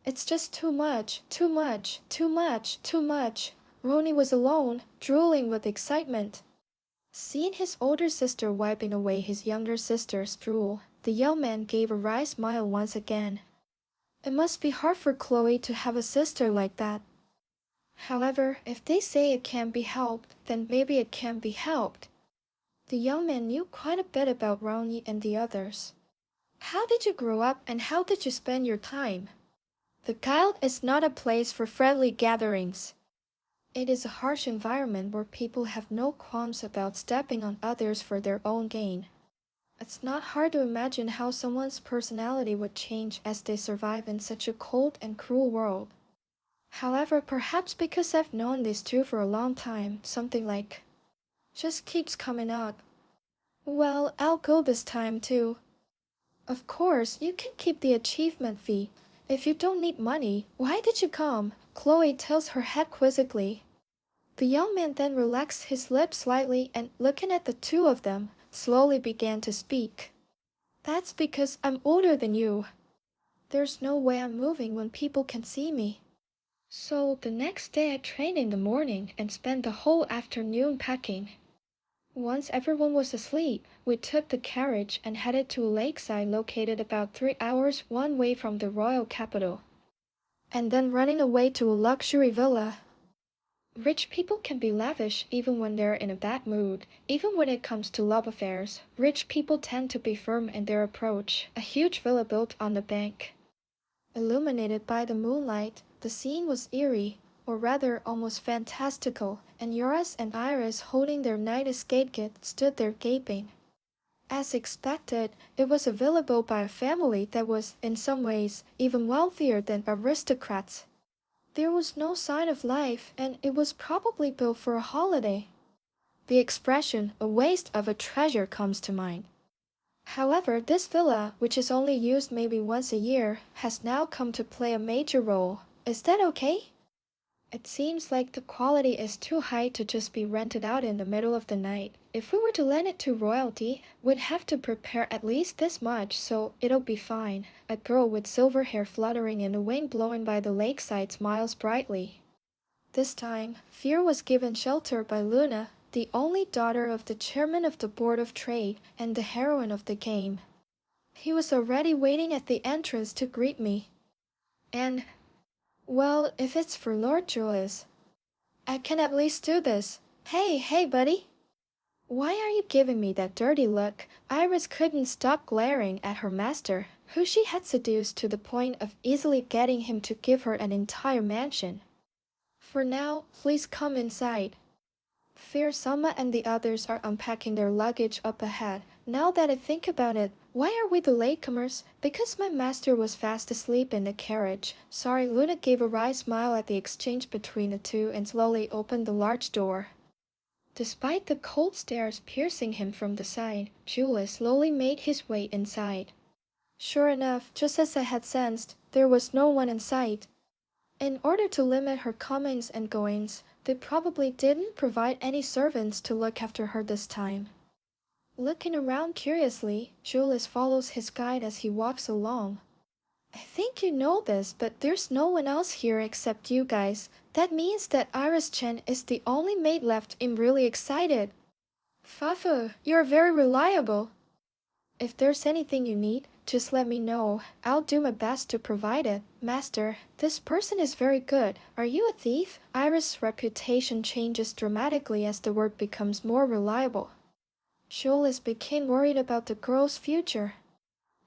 S1: It's just too much, too much, too much, too much. Roni was alone, drooling with excitement. Seeing his older sister wiping away his younger sister's drool, the young man gave a wry smile once again. It must be hard for Chloe to have a sister like that. However, if they say it can't be helped, then maybe it can be helped. The young man knew quite a bit about Roni and the others. How did you grow up and how did you spend your time? The Guild is not a place for friendly gatherings. It is a harsh environment where people have no qualms about stepping on others for their own gain. It's not hard to imagine how someone's personality would change as they survive in such a cold and cruel world. However, perhaps because I've known these two for a long time, something like just keeps coming up. Well, I'll go this time too. Of course, you can keep the achievement fee. If you don't need money, why did you come? Chloe tilts her head quizzically. The young man then relaxed his lips slightly and, looking at the two of them, slowly began to speak. That's because I'm older than you. There's no way I'm moving when people can see me. So the next day I trained in the morning and spent the whole afternoon packing. Once everyone was asleep, we took the carriage and headed to a lakeside located about 3 hours one way from the royal capital. And then running away to a luxury villa. Rich people can be lavish even when they're in a bad mood. Even when it comes to love affairs, rich people tend to be firm in their approach. A huge villa built on the bank. Illuminated by the moonlight, the scene was eerie, or rather almost fantastical, and Yoris and Iris, holding their night escape kit, stood there gaping. As expected, it was a villa built by a family that was, in some ways, even wealthier than aristocrats. There was no sign of life, and it was probably built for a holiday. The expression, a waste of a treasure, comes to mind. However, this villa, which is only used maybe once a year, has now come to play a major role. Is that okay? It seems like the quality is too high to just be rented out in the middle of the night. If we were to lend it to royalty, we'd have to prepare at least this much, so it'll be fine. A girl with silver hair fluttering in the wind blowing by the lakeside smiles brightly. This time, Fear was given shelter by Luna, the only daughter of the chairman of the Board of Trade and the heroine of the game. He was already waiting at the entrance to greet me. And, well, if it's for Lord Julius, I can at least do this. Hey, buddy! Why are you giving me that dirty look? Iris couldn't stop glaring at her master, who she had seduced to the point of easily getting him to give her an entire mansion. For now, please come inside. Fear Sama and the others are unpacking their luggage up ahead. Now that I think about it, why are we the latecomers? Because my master was fast asleep in the carriage. Sorry, Luna gave a wry smile at the exchange between the two and slowly opened the large door. Despite the cold stares piercing him from the side, Julius slowly made his way inside. Sure enough, just as I had sensed, there was no one in sight. In order to limit her comings and goings, they probably didn't provide any servants to look after her this time. Looking around curiously, Julius follows his guide as he walks along. I think you know this, but there's no one else here except you guys. That means that Iris-Chen is the only maid left. I'm really excited. Fafu, you're very reliable. If there's anything you need, just let me know. I'll do my best to provide it. Master, this person is very good. Are you a thief? Iris' reputation changes dramatically as the word becomes more reliable. Julius became worried about the girl's future.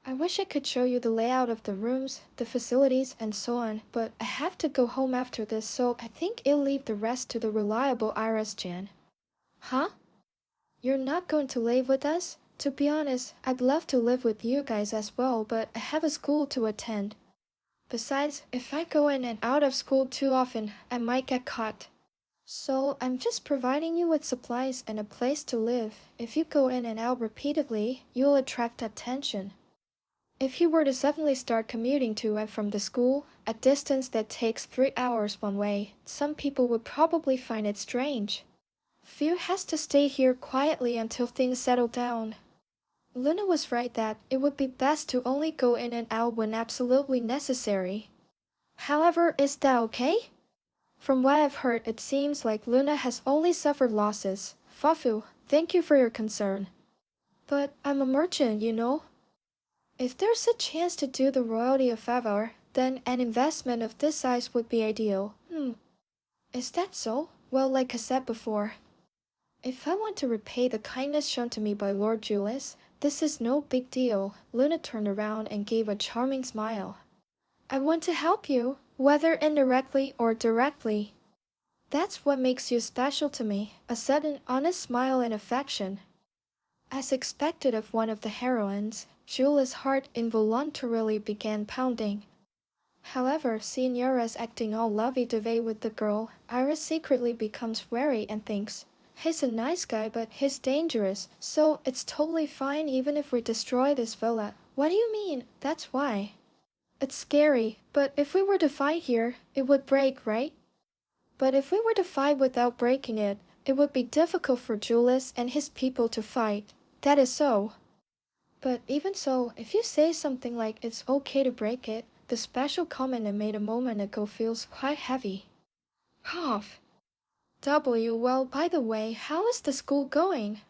S1: I wish I could show you the layout of the rooms, the facilities, and so on, but I have to go home after this, so I think I'll leave the rest to the reliable Iris Jan. Huh? You're not going to live with us? To be honest, I'd love to live with you guys as well, but I have a school to attend. Besides, if I go in and out of school too often, I might get caught. So I'm just providing you with supplies and a place to live. If you go in and out repeatedly, you'll attract attention. If you were to suddenly start commuting to and from the school, a distance that takes 3 hours one way, some people would probably find it strange. Few has to stay here quietly until things settle down. Luna was right that it would be best to only go in and out when absolutely necessary. However, is that okay? From what I've heard, it seems like Luna has only suffered losses. Fafu, thank you for your concern. But I'm a merchant, you know. If there's a chance to do the royalty a favor, then an investment of this size would be ideal. Is that so? Well, like I said before, if I want to repay the kindness shown to me by Lord Julius, this is no big deal. Luna turned around and gave a charming smile. I want to help you, whether indirectly or directly. That's what makes you special to me, a sudden honest smile and affection. As expected of one of the heroines, Julia's heart involuntarily began pounding. However, seeing Yura's acting all lovey-dovey with the girl, Iris secretly becomes wary and thinks, he's a nice guy, but he's dangerous, so it's totally fine even if we destroy this villa. What do you mean? That's why. It's scary, but if we were to fight here, it would break, right? But if we were to fight without breaking it, it would be difficult for Julius and his people to fight. That is so. But even so, if you say something like it's okay to break it, the special comment I made a moment ago feels quite heavy. Cough. Well, by the way, how is the school going?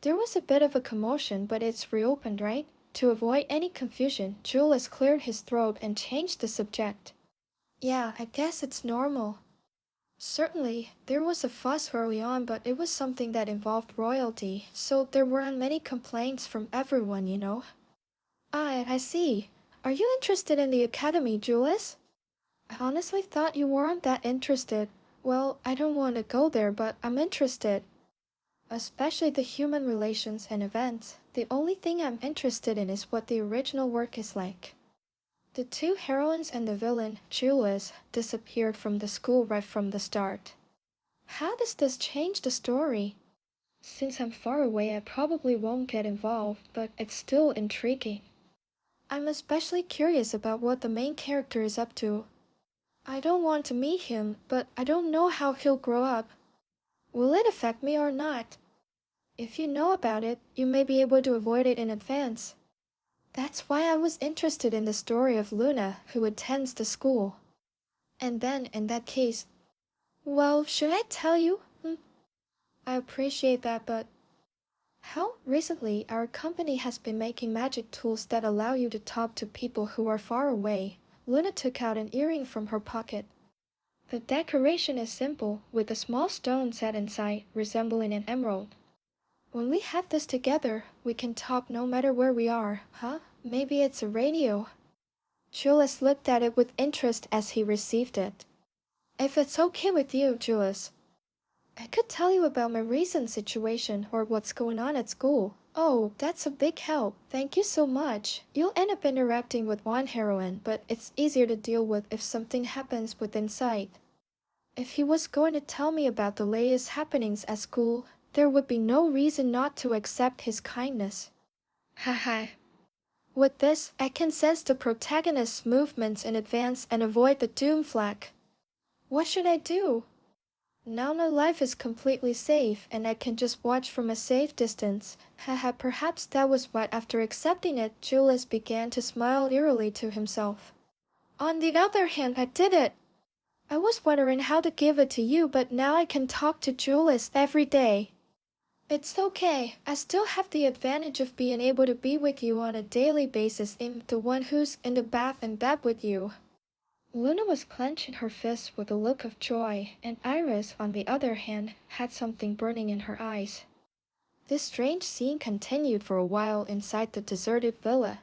S1: There was a bit of a commotion, but it's reopened, right? To avoid any confusion, Julius cleared his throat and changed the subject. Yeah, I guess it's normal. Certainly, there was a fuss early on, but it was something that involved royalty, so there weren't many complaints from everyone, you know. I see. Are you interested in the academy, Julius? I honestly thought you weren't that interested. Well, I don't want to go there, but I'm interested. Especially the human relations and events. The only thing I'm interested in is what the original work is like. The two heroines and the villain, Julius, disappeared from the school right from the start. How does this change the story? Since I'm far away, I probably won't get involved, but it's still intriguing. I'm especially curious about what the main character is up to. I don't want to meet him, but I don't know how he'll grow up. Will it affect me or not? If you know about it, you may be able to avoid it in advance. That's why I was interested in the story of Luna, who attends the school. And then, in that case, well, should I tell you? I appreciate that, but how recently our company has been making magic tools that allow you to talk to people who are far away. Luna took out an earring from her pocket. The decoration is simple, with a small stone set inside, resembling an emerald. When we have this together, we can talk no matter where we are, huh? Maybe it's a radio. Julius looked at it with interest as he received it. If it's okay with you, Julius, I could tell you about my recent situation or what's going on at school. Oh, that's a big help. Thank you so much. You'll end up interacting with one heroine, but it's easier to deal with if something happens within sight. If he was going to tell me about the latest happenings at school, there would be no reason not to accept his kindness. Haha. With this, I can sense the protagonist's movements in advance and avoid the doom flag. What should I do? Now my life is completely safe, and I can just watch from a safe distance. Haha, perhaps that was what, after accepting it, Julius began to smile eerily to himself. On the other hand, I did it! I was wondering how to give it to you, but now I can talk to Julius every day. It's okay. I still have the advantage of being able to be with you on a daily basis, the one who's in the bath and bed with you. Luna was clenching her fists with a look of joy, and Iris, on the other hand, had something burning in her eyes. This strange scene continued for a while inside the deserted villa.